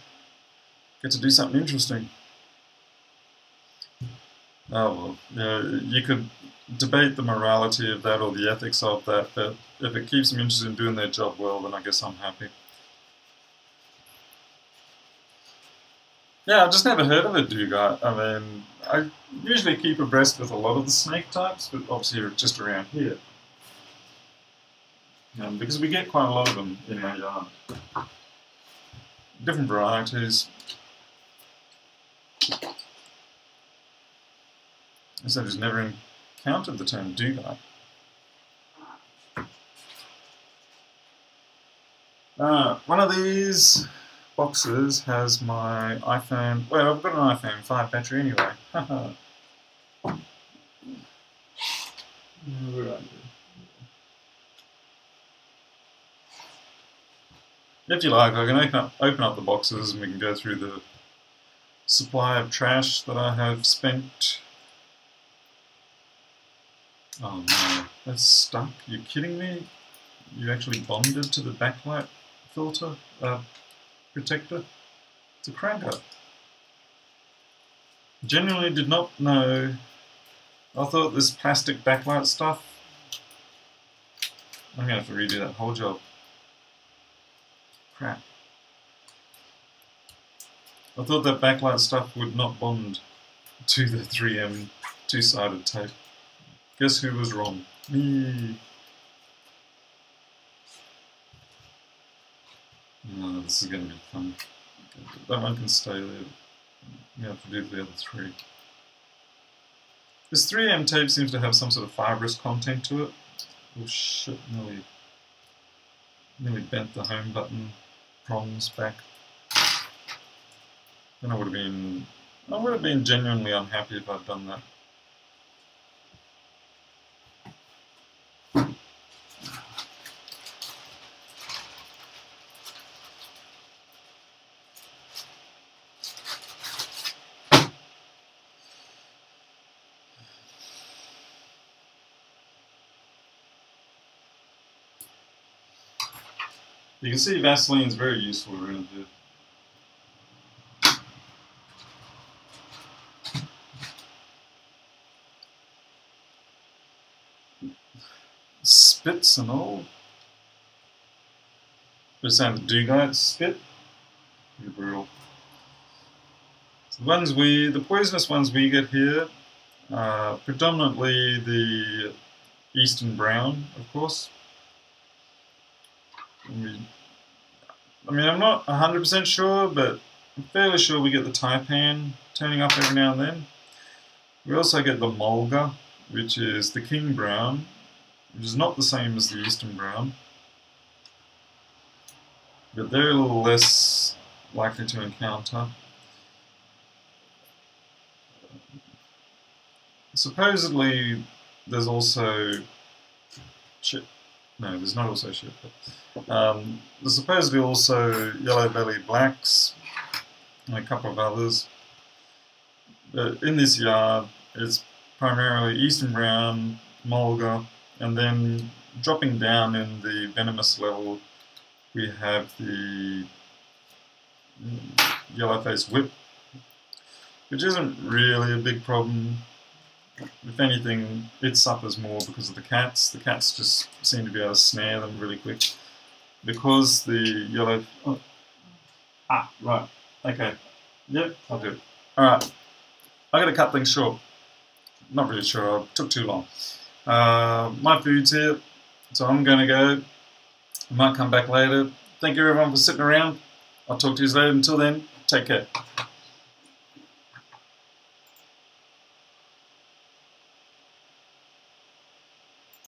S1: Get to do something interesting. Oh well, yeah, you could debate the morality of that or the ethics of that, but if it keeps them interested in doing their job well, then I guess I'm happy. Yeah, I've just never heard of a do-guide. I mean, I usually keep abreast with a lot of the snake types, but obviously just around here. Because we get quite a lot of them in our yard. Different varieties. I said, I've just never encountered the term do-guide. One of these boxes has my iPhone. Well, I've got an iPhone 5 battery anyway. If you like, I can open up the boxes and we can go through the supply of trash that I have spent. Oh no, that's stuck. You're kidding me? You actually bonded to the backlight filter protector? It's a cranker. Genuinely did not know. I thought this plastic backlight stuff. I'm gonna have to redo that whole job. Crap. I thought that backlight stuff would not bond to the 3M two-sided tape. Guess who was wrong? Me. No, this is going to be fun. That one can stay there. We have to do the other three. This 3M tape seems to have some sort of fibrous content to it. Oh shit, nearly bent the home button prongs back. Then I would have been genuinely unhappy if I'd done that. You can see Vaseline is very useful around here. Spits and all. We're saying the do-guys spit. Pretty brutal. So the poisonous ones we get here are predominantly the Eastern brown, of course. I mean, I'm not 100% sure, but I'm fairly sure we get the taipan turning up every now and then. We also get the mulga, which is the king brown, which is not the same as the Eastern brown, but they're a little less likely to encounter. Supposedly, there's also shit. No, there's not also shit. But, there's supposedly also yellow belly blacks and a couple of others. But in this yard, it's primarily Eastern brown, mulga, and then dropping down in the venomous level, we have the yellow-faced whip, which isn't really a big problem. If anything, it suffers more because of the cats. The cats just seem to be able to snare them really quick. Because the yellow... Oh. Ah, right. Okay. Yep, I'll do it. Alright. I gotta cut things short. Not really sure. It took too long. My food's here, so I'm gonna go. I might come back later. Thank you everyone for sitting around. I'll talk to you later. Until then, take care.